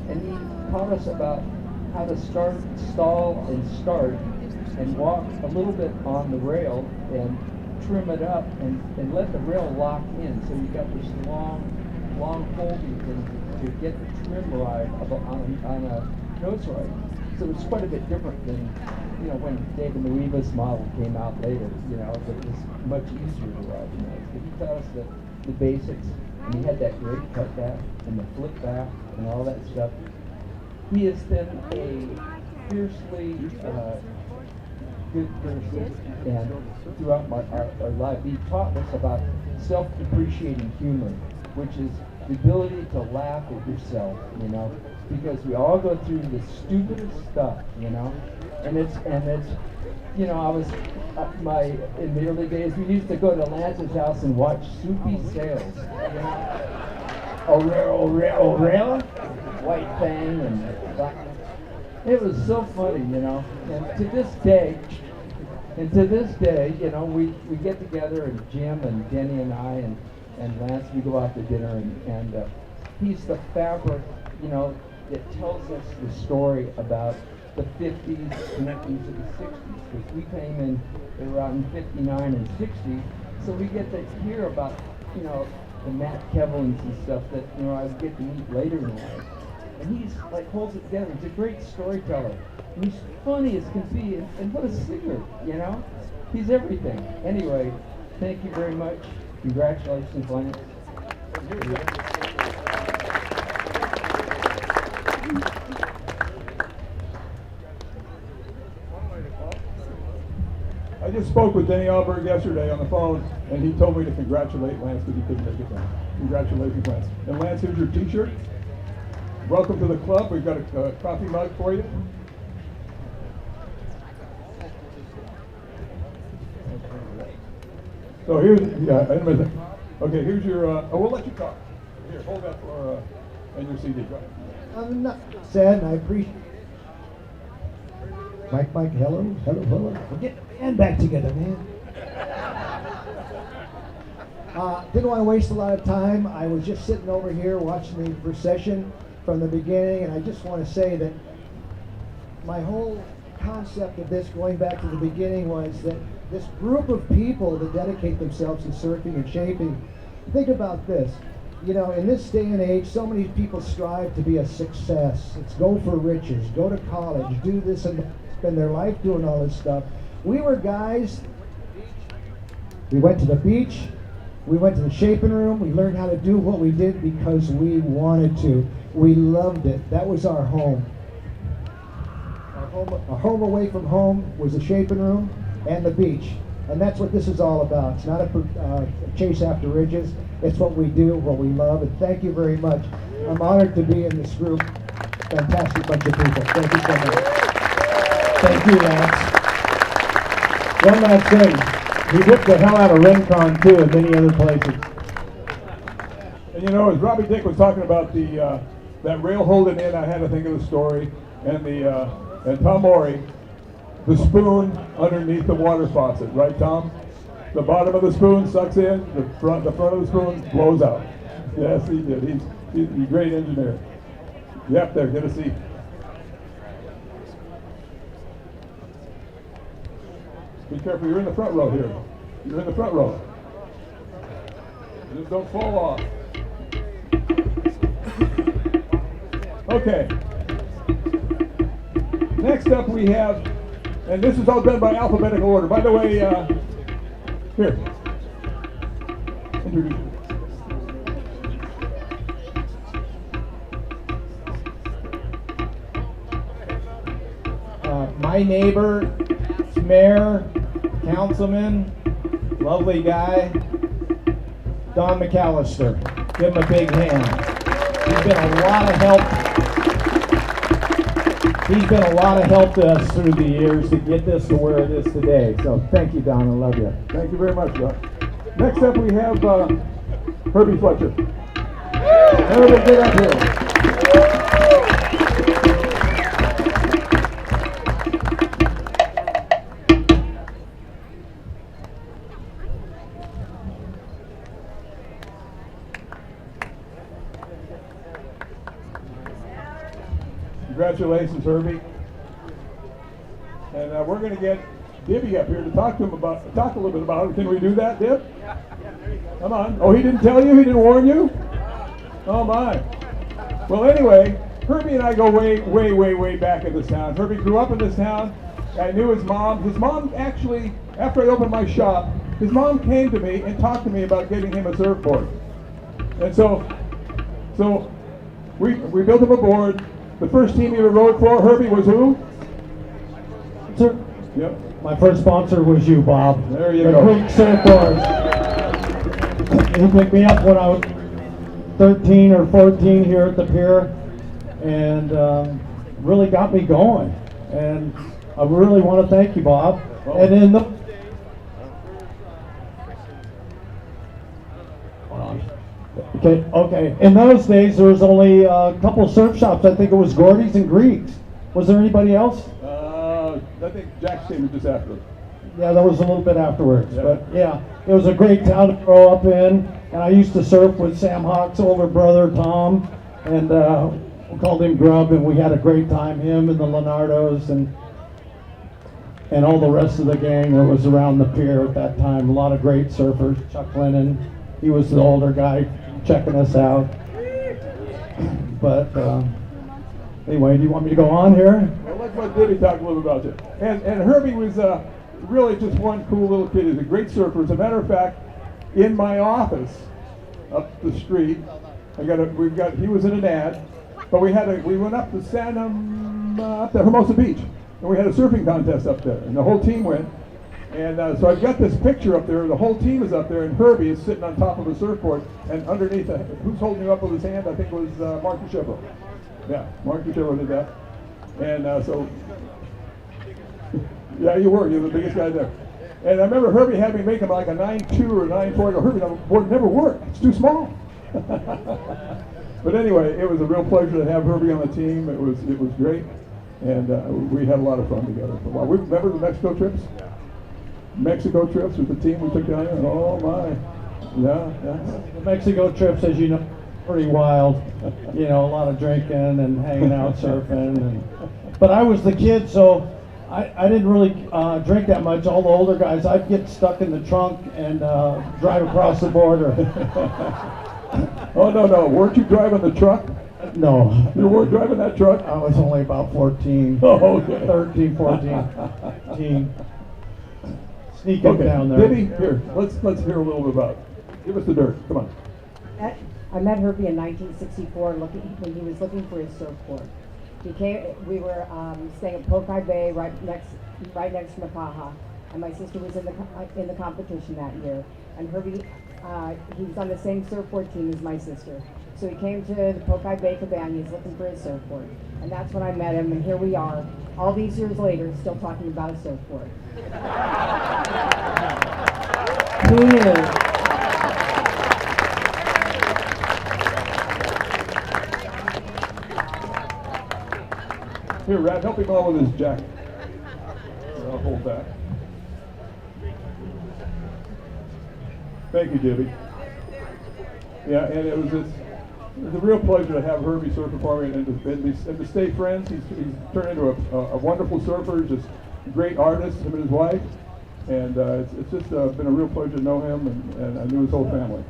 And he taught us about how to start, stall, and start, and walk a little bit on the rail and trim it up and let the rail lock in. So you got this long folding thing to get the trim ride on a nose ride. So it's quite a bit different than, you know, when David Nuiva's model came out later, you know, that was much easier to ride the nose. But he taught us the basics, and he had that great cut back and the flip back and all that stuff. He has been a fiercely good person, and throughout our life, he taught us about self-depreciating humor, which is the ability to laugh at yourself, you know, because we all go through the stupidest stuff, you know, and it's, you know, I was, in the early days, we used to go to Lance's house and watch Soupy Sales, you know, O'Reilly, White Fang, and Black. It was so funny, you know, and to this day, you know, we get together, and Jim and Denny and I and Lance, we go out to dinner, and he's the fabric, you know, that tells us the story about the 50s connecting to the 60s, because we came in around 59 and 60, so we get to hear about, you know, the Matt Kevlins and stuff that, you know, I would get to meet later in life. And he's like holds it together. He's a great storyteller. And he's funny as can be, and what a singer, you know? He's everything. Anyway, thank you very much. Congratulations, Lance. I just spoke with Denny Alberg yesterday on the phone, and he told me to congratulate Lance because he couldn't make it down. Congratulations, Lance. And Lance, here's your t-shirt. Welcome to the club. We've got a coffee mug for you. So here's, okay, here's your, we'll let you talk. Here, hold that for, and your CD. Go ahead. I'm not sad, and I appreciate. Mike, hello. We're getting the band back together, man. Didn't want to waste a lot of time. I was just sitting over here watching the procession from the beginning, and I just want to say that my whole concept of this, going back to the beginning, was that this group of people that dedicate themselves to surfing and shaping, think about this. You know, in this day and age, so many people strive to be a success. It's go for riches, go to college, do this and spend their life doing all this stuff. We were guys, we went to the beach, we went to the shaping room, we learned how to do what we did because we wanted to. We loved it. That was our home. Our home away from home was the shaping room and the beach. And that's what this is all about. It's not a chase after riches. It's what we do, what we love. And thank you very much. I'm honored to be in this group. Fantastic bunch of people. Thank you so much. Thank you, Lance. One last thing. He whipped the hell out of Rincon, too, and many other places. And you know, as Robbie Dick was talking about the that rail holding in, I had to think of the story, and and Tom Mori, the spoon underneath the water faucet, right, Tom? The bottom of the spoon sucks in, the front of the spoon blows out. Yes, he did. He's a great engineer. Yep, there, get a seat. Be careful, you're in the front row here. You're in the front row. Just don't fall off. Okay. Next up we have, and this is all done by alphabetical order. By the way, here. Introduce you. My neighbor, mayor, councilman, lovely guy, Don McAllister. Give him a big hand. He's been a lot of help. He's been a lot of help to us through the years to get this to where it is today. So thank you, Don. I love you. Thank you very much, Doc. Next up, we have Herbie Fletcher. Everybody get up here. Congratulations, Herbie. And we're going to get Dibby up here to talk a little bit about it. Can we do that, Dib? Yeah, there you go. Come on. Oh, he didn't tell you? He didn't warn you? Oh, my. Well, anyway, Herbie and I go way back in this town. Herbie grew up in this town. I knew his mom. His mom actually, after I opened my shop, his mom came to me and talked to me about getting him a surfboard. And so we built him a board. The first team he ever rode for, Herbie, was who? Sir, Yep. my first sponsor was you, Bob. There you the go. Creek Surfboard. He picked me up when I was 13 or 14 here at the pier, and really got me going. And I really want to thank you, Bob. Oh. And in the Okay. In those days, there was only a couple surf shops. I think it was Gordy's and Greeks. Was there anybody else? I think Jack's team was just after. Yeah, that was a little bit afterwards. Yeah. But yeah, it was a great town to grow up in. And I used to surf with Sam Hawk's older brother, Tom. And we called him Grub, and we had a great time, him and the Leonardos and all the rest of the gang that was around the pier at that time. A lot of great surfers. Chuck Lennon, he was the older guy checking us out. But anyway, do you want me to go on here? Well, let's let Dibby talk a little about you. And Herbie was really just one cool little kid. He's a great surfer. As a matter of fact, in my office up the street, he was in an ad, but we went up to up to Hermosa Beach, and we had a surfing contest up there, and the whole team went. And so I've got this picture up there. The whole team is up there, and Herbie is sitting on top of a surfboard. And underneath, who's holding you up with his hand? I think it was Mark DeChevro. Yeah, Mark DeChevro did that. And so, yeah, you're the biggest guy there. And I remember Herbie had me make him like a 9.2 or a 9.4. I go, Herbie, the board never worked. It's too small. But anyway, it was a real pleasure to have Herbie on the team. It was great, and we had a lot of fun together for a while. Remember the Mexico trips? Mexico trips with the team we took down there. Oh my, yeah. The Mexico trips, as you know, pretty wild. You know, a lot of drinking and hanging out surfing. But I was the kid, so I didn't really drink that much. All the older guys, I'd get stuck in the trunk and drive across the border. Oh no! Weren't you driving the truck? No. You weren't driving that truck? I was only about 14. Oh, okay. 13, 14, 15. Sneaking down there. Dibby, here, let's hear a little bit about it. Give us the dirt. Come on. I met Herbie in 1964 when he was looking for his surfboard. We were staying at Pokai Bay right next to Makaha, and my sister was in the competition that year. And Herbie, he was on the same surfboard team as my sister. So he came to the Pokai Bay Cabana, he's looking for his surfboard. And that's when I met him, and here we are, all these years later, still talking about a surfboard. Who knew? Here, Rat, help him out with his jacket. I'll hold that. Thank you, Dibby. Yeah, and it was a real pleasure to have Herbie surf for me and to stay friends. He's turned into a wonderful surfer, just a great artist, him and his wife. And it's just been a real pleasure to know him, and I knew his whole family.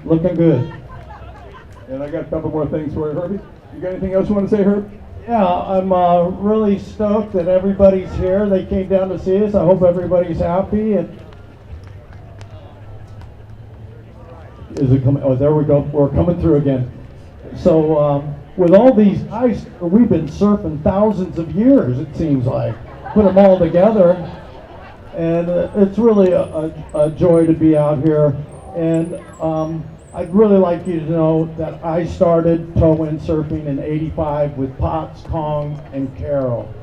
Looking good. And I got a couple more things for you, Herbie. You got anything else you want to say, Herb? Yeah, I'm really stoked that everybody's here. They came down to see us. I hope everybody's happy. And is it coming? Oh, there we go. We're coming through again. So with all these guys, we've been surfing thousands of years, it seems like. Put them all together. And it's really a joy to be out here. And I'd really like you to know that I started toe-in surfing in '85 with Potts, Kong, and Carroll.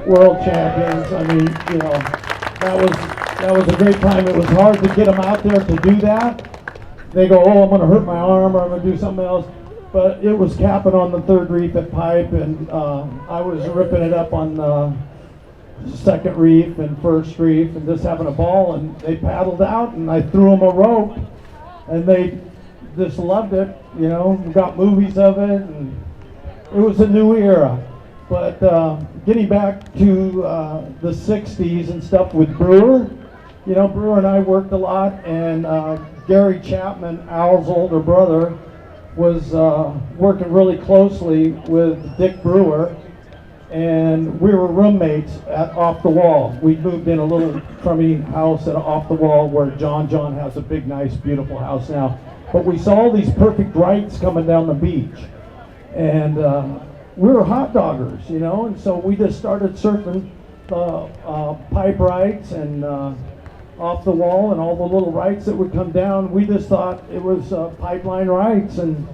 World champions. I mean, you know, that was a great time. It was hard to get them out there to do that. They go, oh, I'm going to hurt my arm, or I'm going to do something else. But it was capping on the third reef at Pipe, and I was ripping it up on second reef and first reef, and just having a ball. And they paddled out, and I threw them a rope, and they just loved it. You know, we got movies of it, and it was a new era. But getting back to the 60s and stuff with Brewer, you know, Brewer and I worked a lot, and Gary Chapman, Al's older brother, was working really closely with Dick Brewer, and we were roommates at Off the Wall. We moved in a little crummy house at Off the Wall where John has a big, nice, beautiful house now. But we saw all these perfect rights coming down the beach, and we were hot doggers, you know, and so we just started surfing the pipe rights and Off the Wall and all the little rights that would come down. We just thought it was pipeline rights, and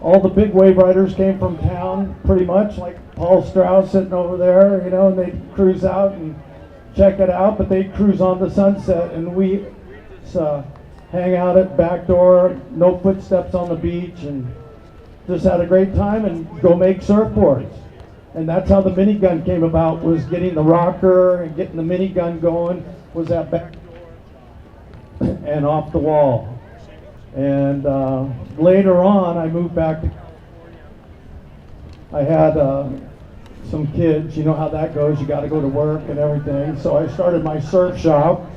all the big wave riders came from town, pretty much, like Paul Strauss sitting over there, you know, and they'd cruise out and check it out, but they'd cruise on the Sunset, and we hang out at back door, no footsteps on the beach, and just had a great time and go make surfboards. And that's how the minigun came about, was getting the rocker and getting the minigun going, was that back door and Off the Wall. And later on, I moved back to, I had some kids, you know how that goes, you got to go to work and everything. So I started my surf shop,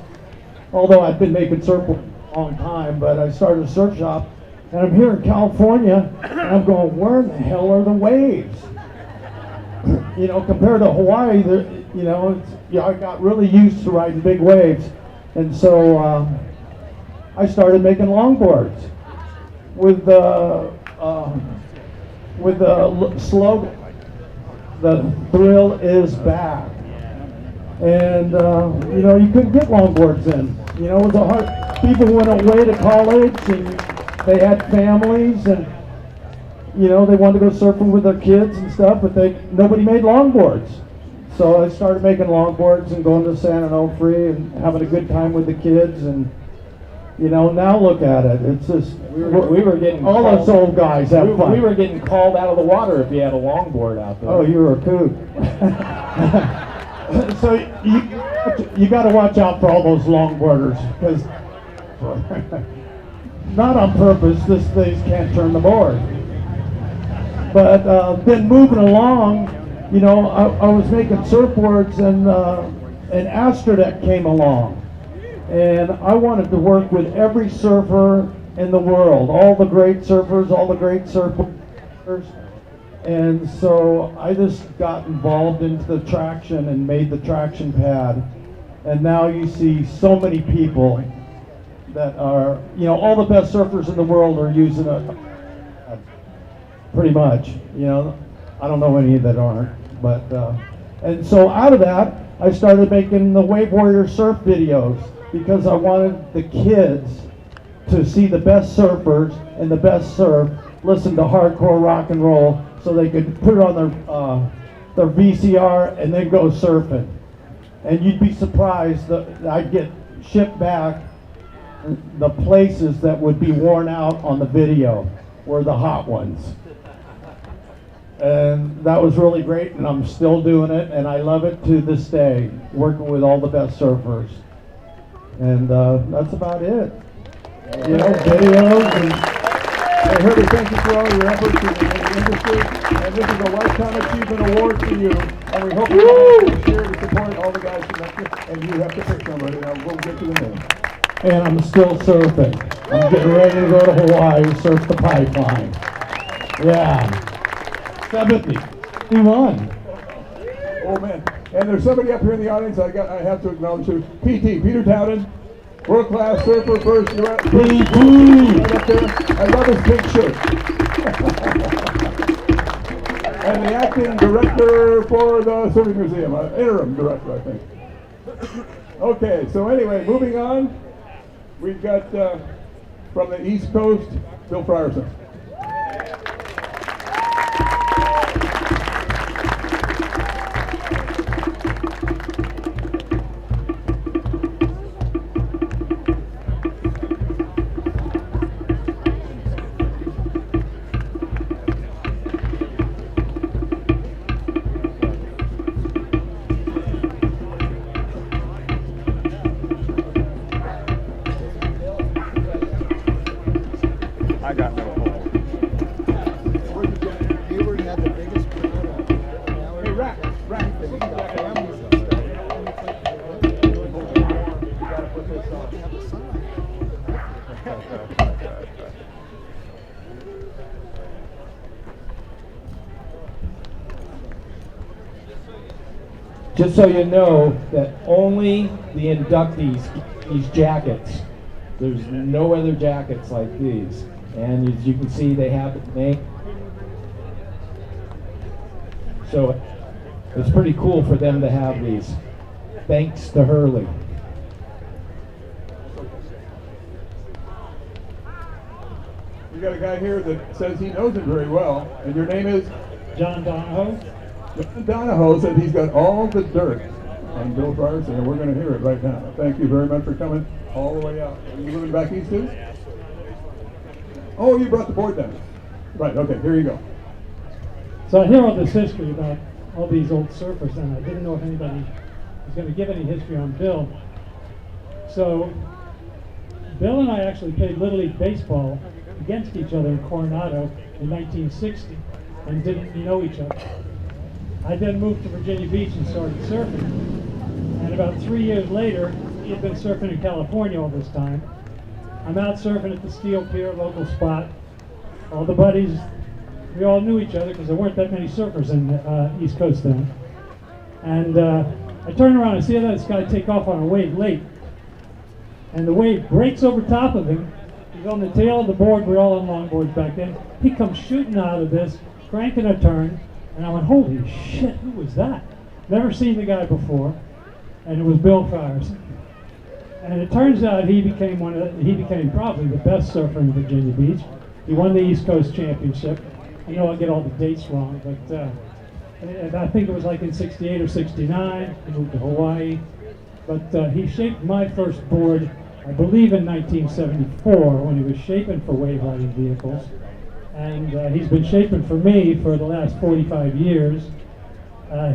although I'd been making surfboards a long time, but I started a surf shop. And I'm here in California, and I'm going, where in the hell are the waves? You know, compared to Hawaii, you know, I got really used to riding big waves. And so I started making longboards with the slogan, "The thrill is back." And, you know, you couldn't get longboards then. You know, it was a hard, people went away to college, and they had families, and you know, they wanted to go surfing with their kids and stuff, but nobody made longboards. So I started making longboards and going to San Onofre and having a good time with the kids, and you know, now look at it. It's just we were getting all called, us old guys have fun. We were getting called out of the water if you had a longboard out there. Oh, you were a kook. So you got to watch out for all those longboarders, because not on purpose, this thing can't turn the board. But then moving along, you know, I was making surfboards, and Astrodeck came along. And I wanted to work with every surfer in the world, all the great surfers, all the great surfers. And so I just got involved into the traction and made the traction pad. And now you see so many people that are, you know, all the best surfers in the world are using it, pretty much. You know, I don't know any that aren't, but, and so out of that, I started making the Wave Warrior surf videos, because I wanted the kids to see the best surfers and the best surf, listen to hardcore rock and roll, so they could put it on their VCR and then go surfing. And you'd be surprised that I'd get shipped back. The places that would be worn out on the video were the hot ones. And that was really great, and I'm still doing it, and I love it to this day, working with all the best surfers. And that's about it. You know, videos and... Hey, Herbie, thank you for all your efforts in the industry, and this is a Lifetime Achievement Award for you, and we hope you next year to support all the guys who left you, and you have to pick somebody, and we'll get to the name. And I'm still surfing. I'm getting ready to go to Hawaii, surf the pipeline. Yeah. 71. Oh man, and there's somebody up here in the audience I have to acknowledge too. PT, Peter Towden, world-class surfer, first right up there. I love his pink shirt. And the acting director for the Surfing Museum, interim director, I think. Okay, so anyway, moving on. We've got from the East Coast, Bill Frierson. I got no hole. Hayward had the biggest crowd out there. Hey, Rack. Just so you know that only the inductees get these jackets. There's no other jackets like these. And as you can see, they have the name. So it's pretty cool for them to have these. Thanks to Hurley. We got a guy here that says he knows it very well, and your name is? John Donahoe. John Donahoe said he's got all the dirt on Bill Frierson, and we're going to hear it right now. Thank you very much for coming all the way out. Are you living back east too? Oh, you brought the board down. Right, okay, here you go. So I hear all this history about all these old surfers, and I didn't know if anybody was going to give any history on Bill. So Bill and I actually played Little League Baseball against each other in Coronado in 1960 and didn't know each other. I then moved to Virginia Beach and started surfing. And about 3 years later, he had been surfing in California all this time. I'm out surfing at the Steel Pier, local spot. All the buddies, we all knew each other because there weren't that many surfers in the East Coast then. And I turn around and see this guy take off on a wave late. And the wave breaks over top of him. He's on the tail of the board. We're all on longboards back then. He comes shooting out of this, cranking a turn. And I went, holy shit, who was that? Never seen the guy before. And it was Bill Frierson. And it turns out he became probably the best surfer in Virginia Beach. He won the East Coast Championship. I know I'll get all the dates wrong, but and I think it was like in 68 or 69. He moved to Hawaii. But he shaped my first board, I believe in 1974, when he was shaping for wave riding vehicles. And he's been shaping for me for the last 45 years.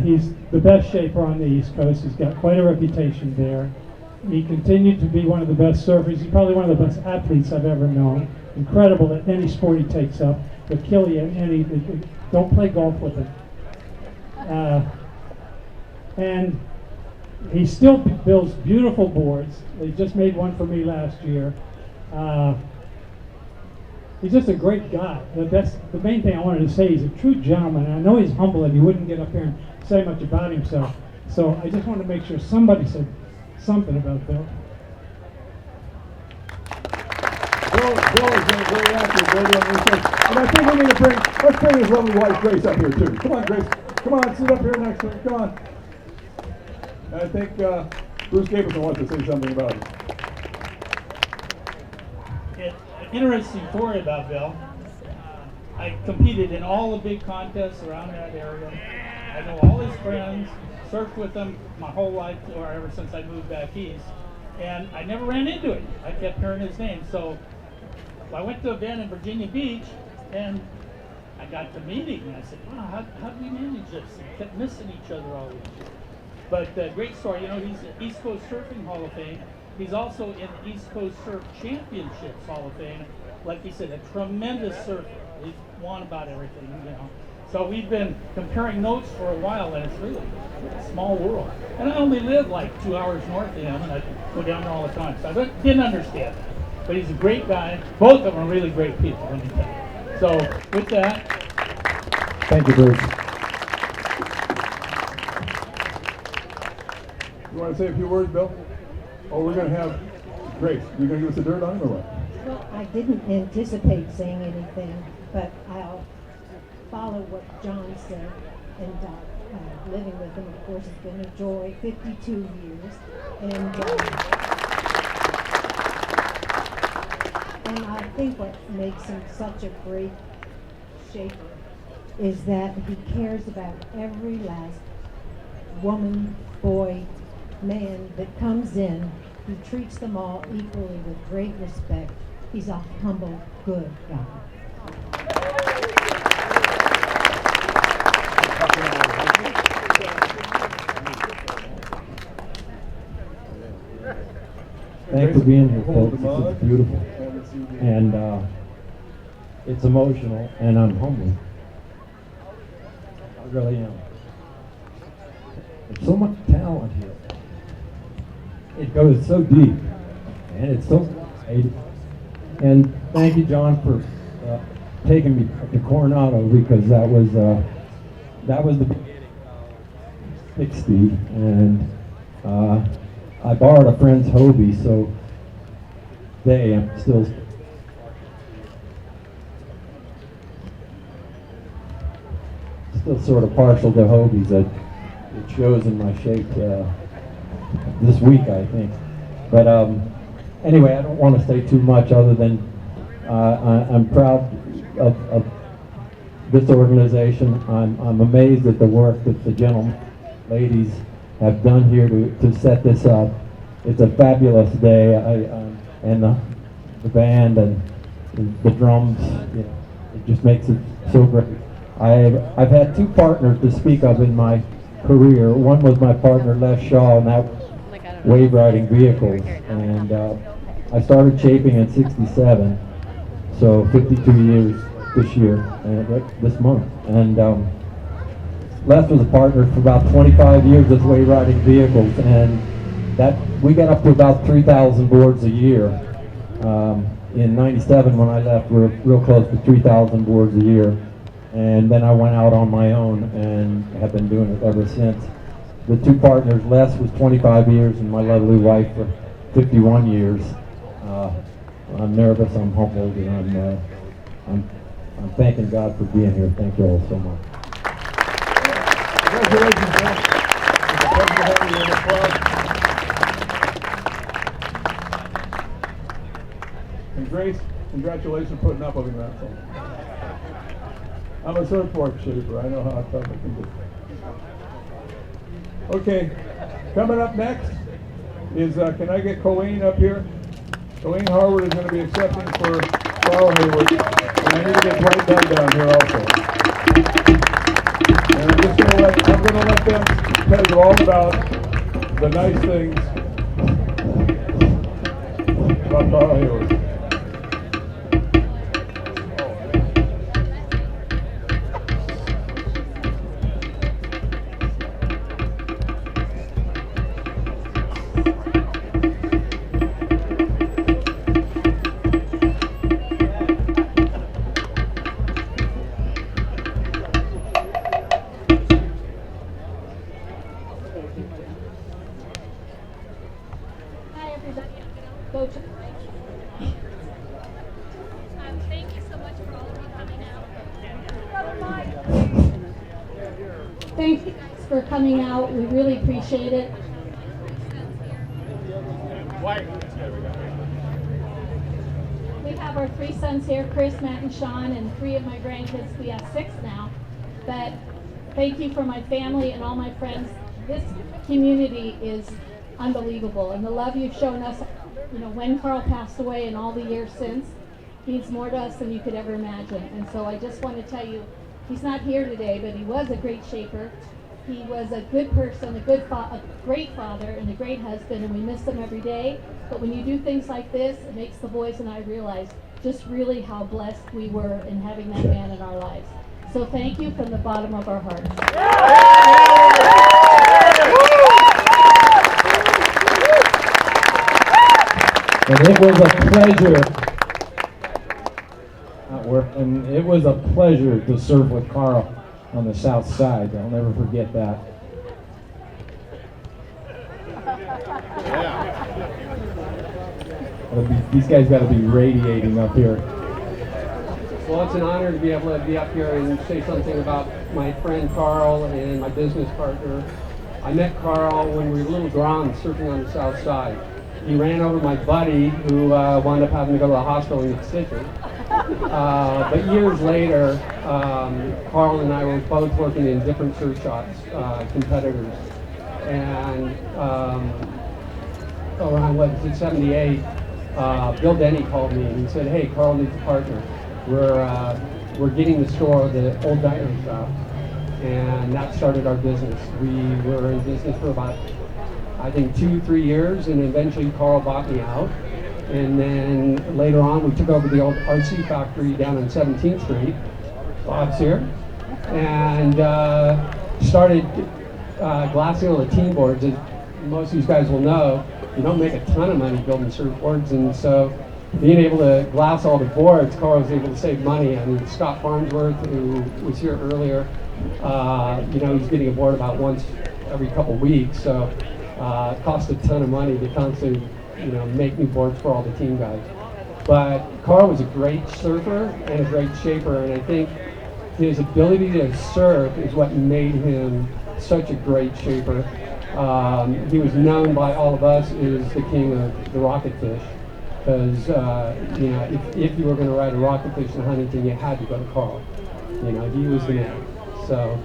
He's the best shaper on the East Coast. He's got quite a reputation there. He continued to be one of the best surfers. He's probably one of the best athletes I've ever known. Incredible at any sport he takes up. He'll kill you at any. Don't play golf with him. And he still builds beautiful boards. He just made one for me last year. He's just a great guy. That's the main thing I wanted to say. He's a true gentleman. And I know he's humble and he wouldn't get up here and say much about himself. So I just wanted to make sure somebody said something about Bill. Bill is been very active radio on these things. And I think we need to let's bring his lovely wife Grace up here too. Come on, Grace. Come on, sit up here next to him. Come on. And I think Bruce Gableson wants to say something about it. Interesting story about Bill. I competed in all the big contests around that area. I know all his friends, surfed with them my whole life, or ever since I moved back east, and I never ran into him. I kept hearing his name. So I went to an event in Virginia Beach, and I got to meet him, and I said, wow, how did we manage this? We kept missing each other all these years. But great story. You know, he's the East Coast Surfing Hall of Fame. He's also in the East Coast Surf Championships Hall of Fame. Like he said, a tremendous surfer. He's won about everything, you know. So we've been comparing notes for a while, and it's really a small world. And I only live like 2 hours north of him, and I go down there all the time. So I didn't understand that. But he's a great guy. Both of them are really great people, let me tell you. So with that. Thank you, Bruce. You want to say a few words, Bill? Oh, we're going to have Grace. You're going to give us the dirt on him or what? Well, I didn't anticipate saying anything, but I'll follow what John said. And living with him, of course, has been a joy. 52 years, and And I think what makes him such a great shaper is that he cares about every last woman, boy, man that comes in. He treats them all equally with great respect. He's a humble, good guy. Thanks for being here, folks. This is beautiful. And it's emotional, and I'm humbled. I really am. There's so much talent here. It goes so deep, and it's so wide. And thank you, John, for taking me to Coronado, because that was the beginning of 60, and I borrowed a friend's Hobie, so I'm still sort of partial to Hobies. It shows in my shape this week, I think. But anyway, I don't want to say too much other than I'm proud of this organization. I'm amazed at the work that the gentlemen, ladies have done here to set this up. It's a fabulous day, and the band and the drums, you know, it just makes it so great. I've had two partners to speak of in my career. One was my partner Les Shaw, and that was wave riding vehicles. And I started shaping in '67, so 52 years this year, this month. And Les was a partner for about 25 years with wave riding vehicles, and that we got up to about 3,000 boards a year. In '97, when I left, we were real close to 3,000 boards a year. And then I went out on my own and have been doing it ever since. The two partners, Les was 25 years and my lovely wife for 51 years. I'm nervous, I'm humbled, and I'm thanking God for being here. Thank you all so much. Congratulations, man. It's a pleasure having you in the club. And Grace, congratulations for putting up with me that song. I'm a surfboard shaper. I know how tough it can be. Okay, coming up next is, can I get Colleen up here? Colleen Harwood is going to be accepting for Carl Hayward. And I need to get Dwight Dunn down here also. And I'm going to let them tell you all about the nice things about Carl Hayward. Thank you so much for all of you coming out. Thank you guys for coming out. We really appreciate it. We have our three sons here, Chris, Matt, and Sean, and three of my grandkids. We have six now. But thank you for my family and all my friends. This community is unbelievable, and the love you've shown us, you know, when Carl passed away and all the years since, means more to us than you could ever imagine. And so I just want to tell you, he's not here today, but he was a great shaper. He was a good person, a great father, and a great husband, and we miss him every day. But when you do things like this, it makes the boys and I realize just really how blessed we were in having that man in our lives. So thank you from the bottom of our hearts. And it was a pleasure. And it was a pleasure to surf with Carl on the south side. I'll never forget that. These guys got to be radiating up here. Well, it's an honor to be able to be up here and say something about my friend Carl and my business partner. I met Carl when we were little Gron surfing on the south side. he ran over my buddy who wound up having to go to the hospital and get stitches. But years later, Carl and I were both working in different surf shops, competitors. And around, what was it, 78, Bill Denny called me and he said, hey, Carl needs a partner. We're getting the store, the old dining shop. And that started our business. We were in business for about, I think, 2-3 years, and eventually Carl bought me out. And then later on, we took over the old RC factory down on 17th Street. Bob's here. And started glassing all the team boards. As most of these guys will know, you don't make a ton of money building surfboards, and so being able to glass all the boards, Carl was able to save money. I mean, Scott Farnsworth, who was here earlier, you know, he's getting a board about once every couple weeks, so it costs a ton of money to constantly, you know, make new boards for all the team guys. But Carl was a great surfer and a great shaper, and I think his ability to surf is what made him such a great shaper. He was known by all of us as the king of the rocket fish, because you know, if you were going to ride a rocket fish in Huntington, you had to go to Carl. You know, he was the man. So,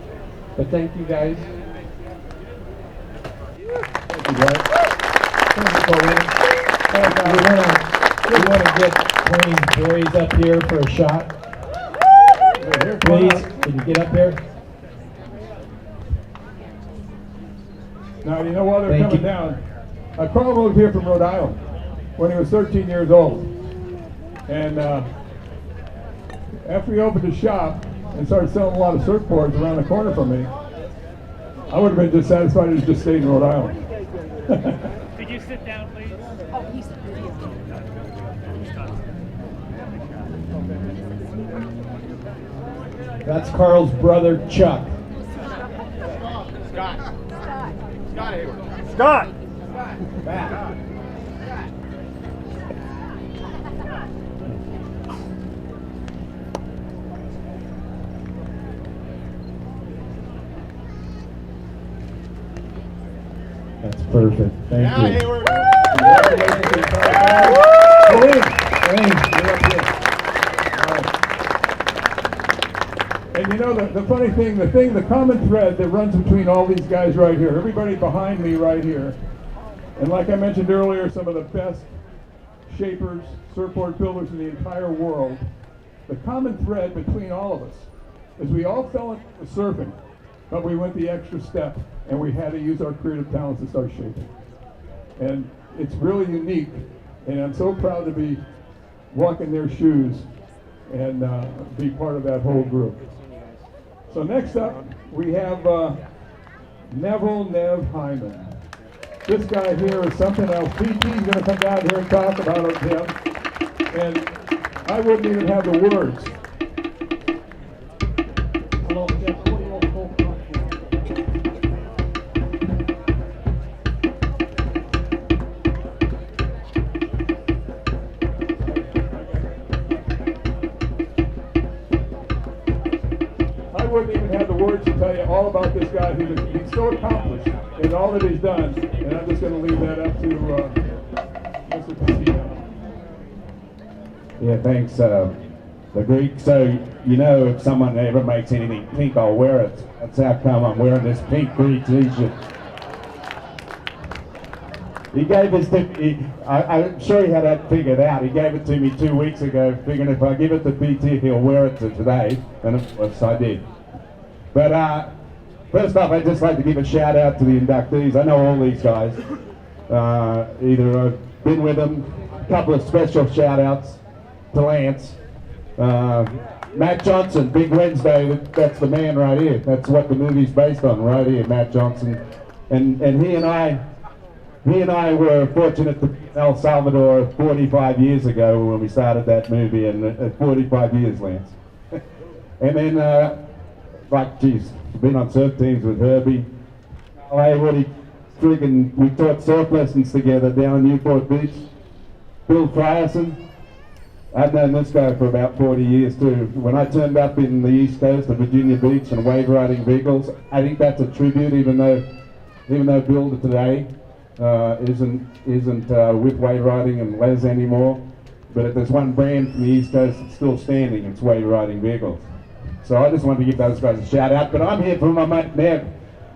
but thank you guys. Thank you, guys. We want to get Queen Boys up here for a shot. Please, can you get up here? Now, you know why they're coming down? Carl moved here from Rhode Island when he was 13 years old. And after he opened his shop and started selling a lot of surfboards around the corner from me, I would have been just satisfied to just stay in Rhode Island. Could you sit down, please? Oh, he's That's Carl's brother, Chuck. Scott. Scott Hayward. Scott! Back. That's perfect. Thank you. Hayward. And you know, the funny thing, the common thread that runs between all these guys right here, everybody behind me right here, and like I mentioned earlier, some of the best shapers, surfboard builders in the entire world, the common thread between all of us is we all fell into surfing, but we went the extra step and we had to use our creative talents to start shaping. And it's really unique, and I'm so proud to be walking their shoes and be part of that whole group. So next up, we have Neville Nev Hyman. This guy here is something else. PT's going to come down here and talk about him, and I wouldn't even have the words. I wouldn't even have the words to tell you all about this guy. He's so accomplished in all that he's done, and I'm just going to leave that up to Mr. Casino. Yeah, thanks. The Greek. So, you know, if someone ever makes anything pink, I'll wear it. That's how come I'm wearing this pink Greek t-shirt. He gave us I'm sure he had that figured out. He gave it to me 2 weeks ago, figuring if I give it to PT, he'll wear it to today. And of course I did. But first off, I'd just like to give a shout out to the inductees. I know all these guys. Either I've been with them, a couple of special shout outs to Lance. Matt Johnson, Big Wednesday, that's the man right here. That's what the movie's based on, right here, Matt Johnson. And he and I were fortunate to be in El Salvador 45 years ago when we started that movie, and 45 years, Lance. And then, like, geez, been on surf teams with Herbie. We taught surf lessons together down in Newport Beach. Bill Frierson. I've known this guy for about 40 years too. When I turned up in the East Coast of Virginia Beach and wave riding vehicles, I think that's a tribute, even though Bill today isn't with wave riding and les anymore. But if there's one brand from the East Coast that's still standing, it's wave riding vehicles. So I just wanted to give those guys a shout out. But I'm here for my mate Nev.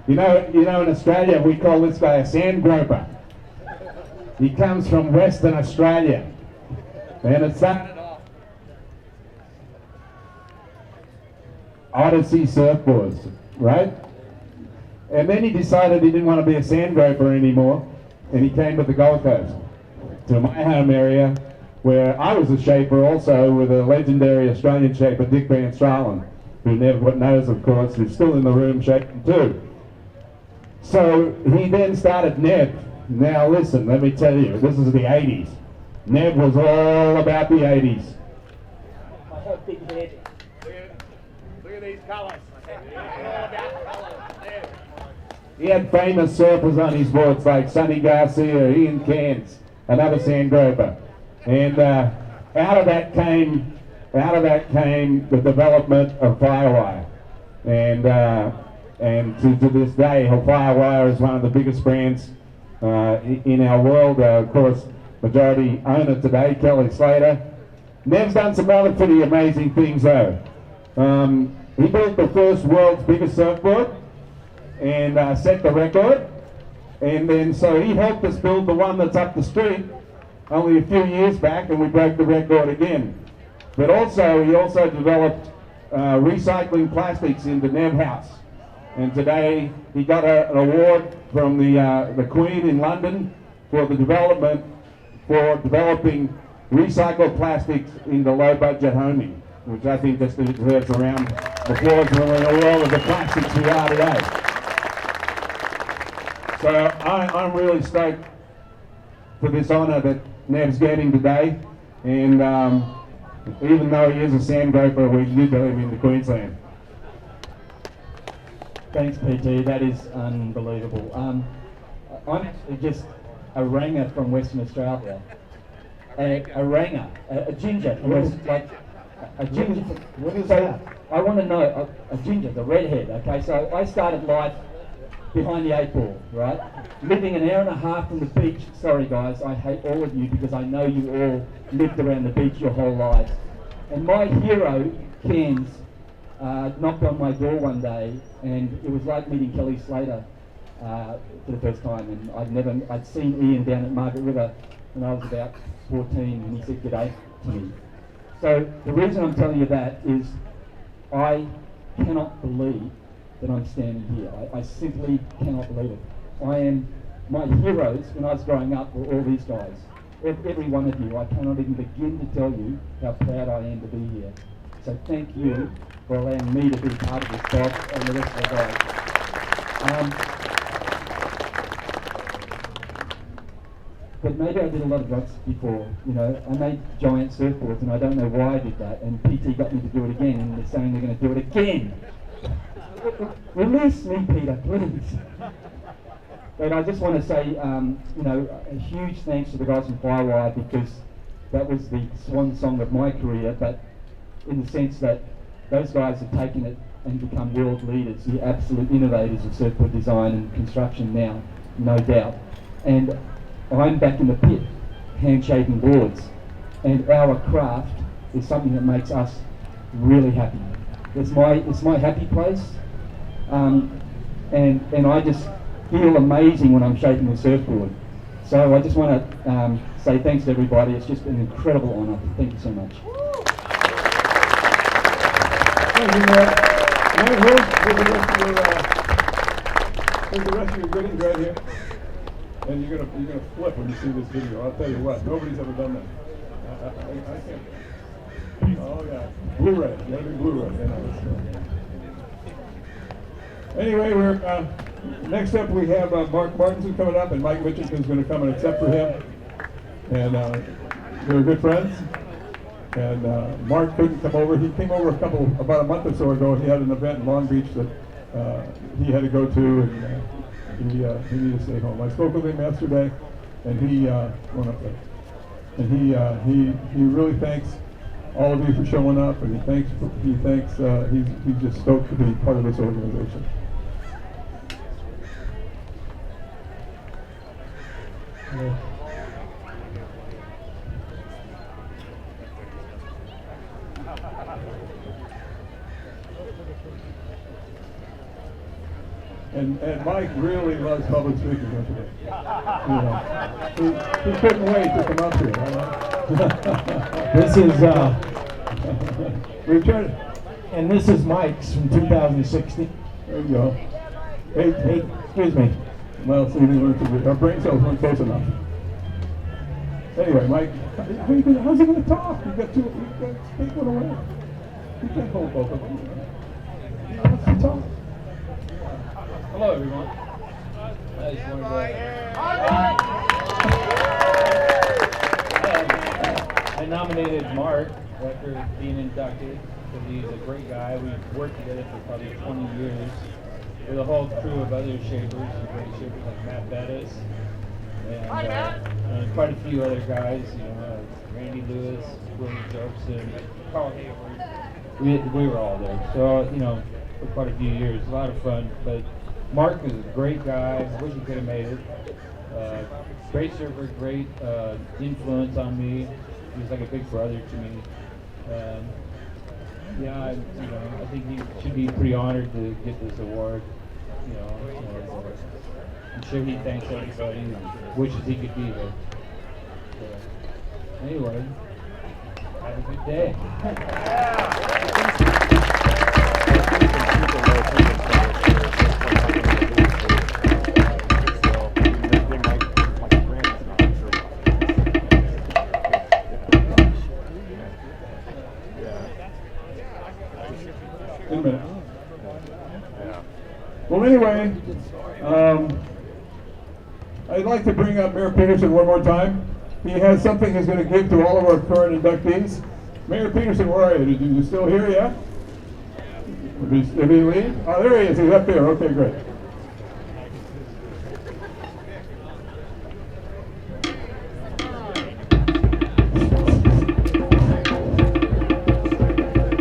You know, in Australia we call this guy a sand groper. He comes from Western Australia, and it's Odyssey surfboards, right? And then he decided he didn't want to be a sand groper anymore, and he came to the Gold Coast, to my home area, where I was a shaper also with a legendary Australian shaper, Dick Van Stralen, who never knows, of course, who's still in the room shaping too. So he then started Nev. Now listen, let me tell you, this is the 80s. Nev was all about the 80s. I have big head. Look at these colours. He had famous surfers on his boards like Sonny Garcia, Ian Cairns, another sand groper. And out of that came the development of Firewire. And to this day, Firewire is one of the biggest brands in our world. Of course, majority owner today, Kelly Slater. Nev's done some other pretty amazing things though. He built the first world's biggest surfboard and set the record. And then so he helped us build the one that's up the street only a few years back, and we broke the record again. But also, he also developed recycling plastics in the Nev House. And today, he got an award from the Queen in London for developing recycled plastics into low-budget homing, which I think just deserves a round of applause for all of the plastics we are today. So I'm really stoked for this honour that Nev's getting today, and even though he is a sand groper, we did believe him to Queensland. Thanks, PT. That is unbelievable. I'm actually just a ranger from Western Australia. A ranger, a ginger, like a ginger. What is that? I want to know a ginger, the redhead. Okay, so I started life behind the 8 ball, right? Living an hour and a half from the beach. Sorry guys, I hate all of you because I know you all lived around the beach your whole lives. And my hero, Cairns, knocked on my door one day, and it was like meeting Kelly Slater for the first time. And I'd seen Ian down at Margaret River when I was about 14, and he said g'day to me. So the reason I'm telling you that is I cannot believe that I'm standing here. I simply cannot believe it. My heroes when I was growing up were all these guys. Every one of you. I cannot even begin to tell you how proud I am to be here. So thank you for allowing me to be part of this, Bob, and the rest of the guys. But maybe I did a lot of drugs before, you know. I made giant surfboards and I don't know why I did that, and PT got me to do it again, and they're saying they're going to do it again. Release me, Peter, please. But I just want to say, you know, a huge thanks to the guys from Firewire, because that was the swan song of my career, but in the sense that those guys have taken it and become world leaders, the absolute innovators of surfboard design and construction now, no doubt. And I'm back in the pit, hand-shaping boards, and our craft is something that makes us really happy. It's my happy place, and I just feel amazing when I'm shaping a surfboard. So I just want to say thanks to everybody. It's just an incredible honour. Thank you so much. Thank you, Matt. Here's the rest of your goodies right here. And you're gonna flip when you see this video. I'll tell you what, nobody's ever done that. I can't. Oh yeah, Blu-ray. You gotta be Blu-ray. Anyway, we're next up we have Mark Martinson coming up, and Mike Mitchell's going to come and accept for him. And they're good friends. And Mark couldn't come over. He came over about a month or so ago. He had an event in Long Beach that he had to go to, and he needed to stay home. I spoke with him yesterday, and he went up there. And he really thanks all of you for showing up, and he's just stoked to be part of this organization. And Mike really loves public speaking, don't you? He couldn't wait to come up here. This is, Richard. and this is Mike's from 2016. There you go. Hey, excuse me. Well, see, our brain cells weren't close enough. Anyway, Mike, how's he going to talk? You got take one away. You can't hold both of them. He wants to talk. Hello, everyone. I nominated Mark after being inducted because he's a great guy. We've worked together for probably 20 years with a whole crew of other shapers, great shapers like Matt Bettis and quite a few other guys, Randy Lewis, Willie Jobson, Carl Hayward. We were all there. So, for quite a few years, a lot of fun. But Mark is a great guy. I wish he could have made it. Great surfer, great influence on me. He was like a big brother to me. I think he should be pretty honored to get this award. I'm sure he thanks everybody and wishes he could be there. Anyway, have a good day. In a minute. Well, anyway, I'd like to bring up Mayor Peterson one more time. He has something he's going to give to all of our current inductees. Mayor Peterson, where are you? Did you still here yet? Did he leave? Oh, there he is. He's up there. Okay, great.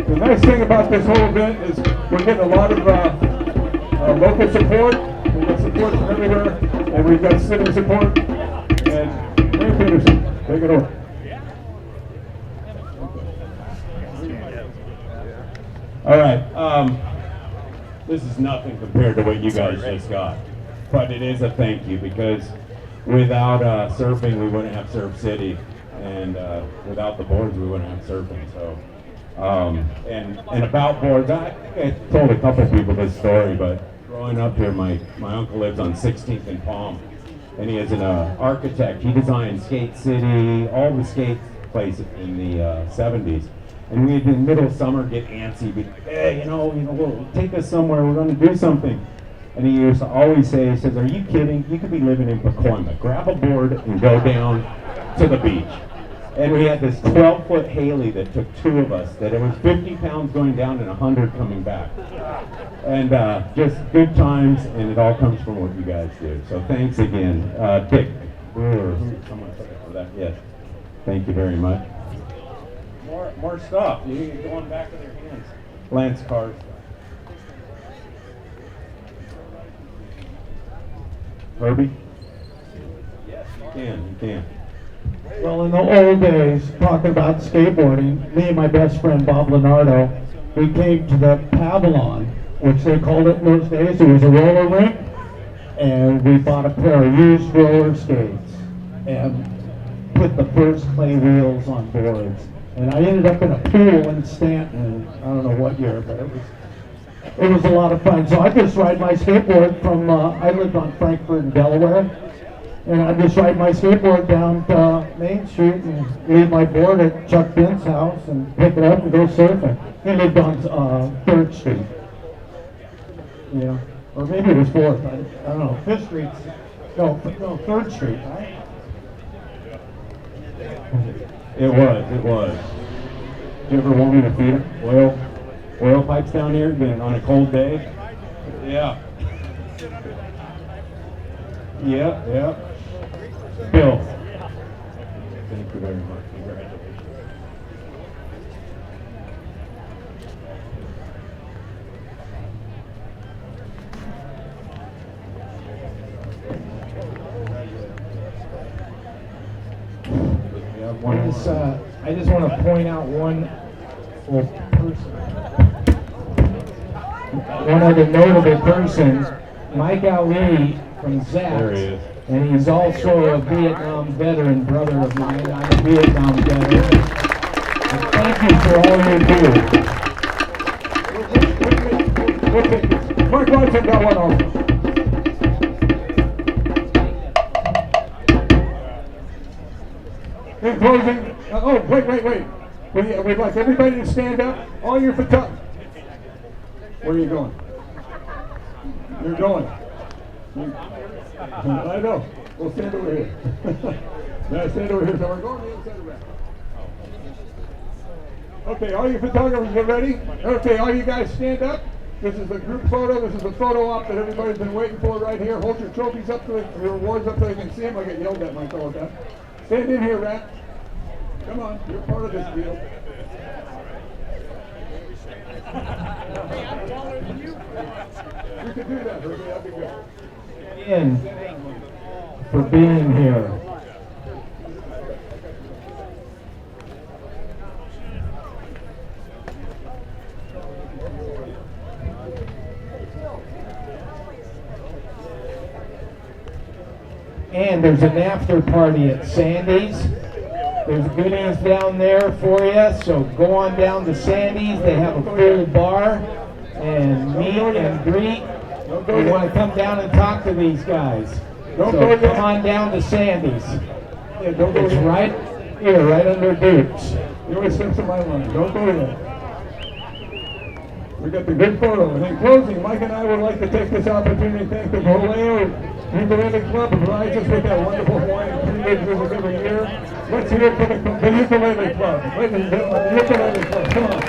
The nice thing about this whole event is we're getting a lot of local support. We've got support from everywhere, and we've got city support. And Mayor Peterson, take it over. All right. This is nothing compared to what you guys just got, but it is a thank you because without surfing, we wouldn't have Surf City, and without the boards, we wouldn't have surfing. So. And about boards, I told a couple people this story, but growing up here, my uncle lives on 16th and Palm, and he is an architect. He designed Skate City, all the skate places in the 70s. And we'd in the middle of summer get antsy, be like, hey, well, take us somewhere, we're going to do something. And he used to always say, he says, are you kidding? You could be living in Pacoima. Grab a board and go down to the beach. And we had this 12-foot Haley that took two of us, that it was 50 pounds going down and 100 coming back. And just good times, and it all comes from what you guys do. So thanks again. Dick, someone took it for that, yes. Thank you very much. More stuff. You can go on back with your hands. Lance Cars. Herbie? Yes, you can. Well, in the old days, talking about skateboarding, me and my best friend Bob Leonardo, we came to the Pavilion, which they called it in those days. It was a roller rink, and we bought a pair of used roller skates and put the first clay wheels on boards. And I ended up in a pool in Stanton, I don't know what year, but it was a lot of fun. So I just ride my skateboard from, I lived on Frankfurt in Delaware, and I just ride my skateboard down to Main Street and leave my board at Chuck Bent's house and pick it up and go surfing. He lived on 3rd Street. Yeah, or maybe it was 4th, I don't know, 5th Street, no, 3rd Street, right? It was. Did you ever want me to feed it? Oil pipes down here on a cold day? Yeah. Yeah. Bill. Thank you very much. Congratulations. I just want to point out one other notable person, Mike Ali from Zax. There he is. And he's also a Vietnam veteran, brother of mine. I'm a Vietnam veteran. And thank you for all you do. Mark Watson got one also. In closing, oh, wait. We'd like everybody to stand up. All your photographers. Where are you going? You're going. I know. We'll stand over here. Now stand over here. So we're going to the other side of the ramp. Okay, all your photographers are ready? Okay, all you guys stand up. This is a group photo. This is a photo op that everybody's been waiting for right here. Hold your trophies up to your awards up so they can see them. I get yelled at my all the time. Stand in here, Rat. Come on, you're part of this deal. You can do that, Herbie. That'd be good. In for being here. And there's an after party at Sandy's. There's goodies down there for you, so go on down to Sandy's. They have a full bar and meet and greet. You want to come down and talk to these guys. So come on down to Sandy's. It's right here, right under Duke's. You always send some my line. Don't go there. We got the good photo. And in closing, Mike and I would like to take this opportunity to thank the Vallejo Ukulele Club who provides us with that wonderful Hawaiian community visit every year. Let's hear it for the Ukulele Club. Ladies and gentlemen, the Ukulele Club. Come on.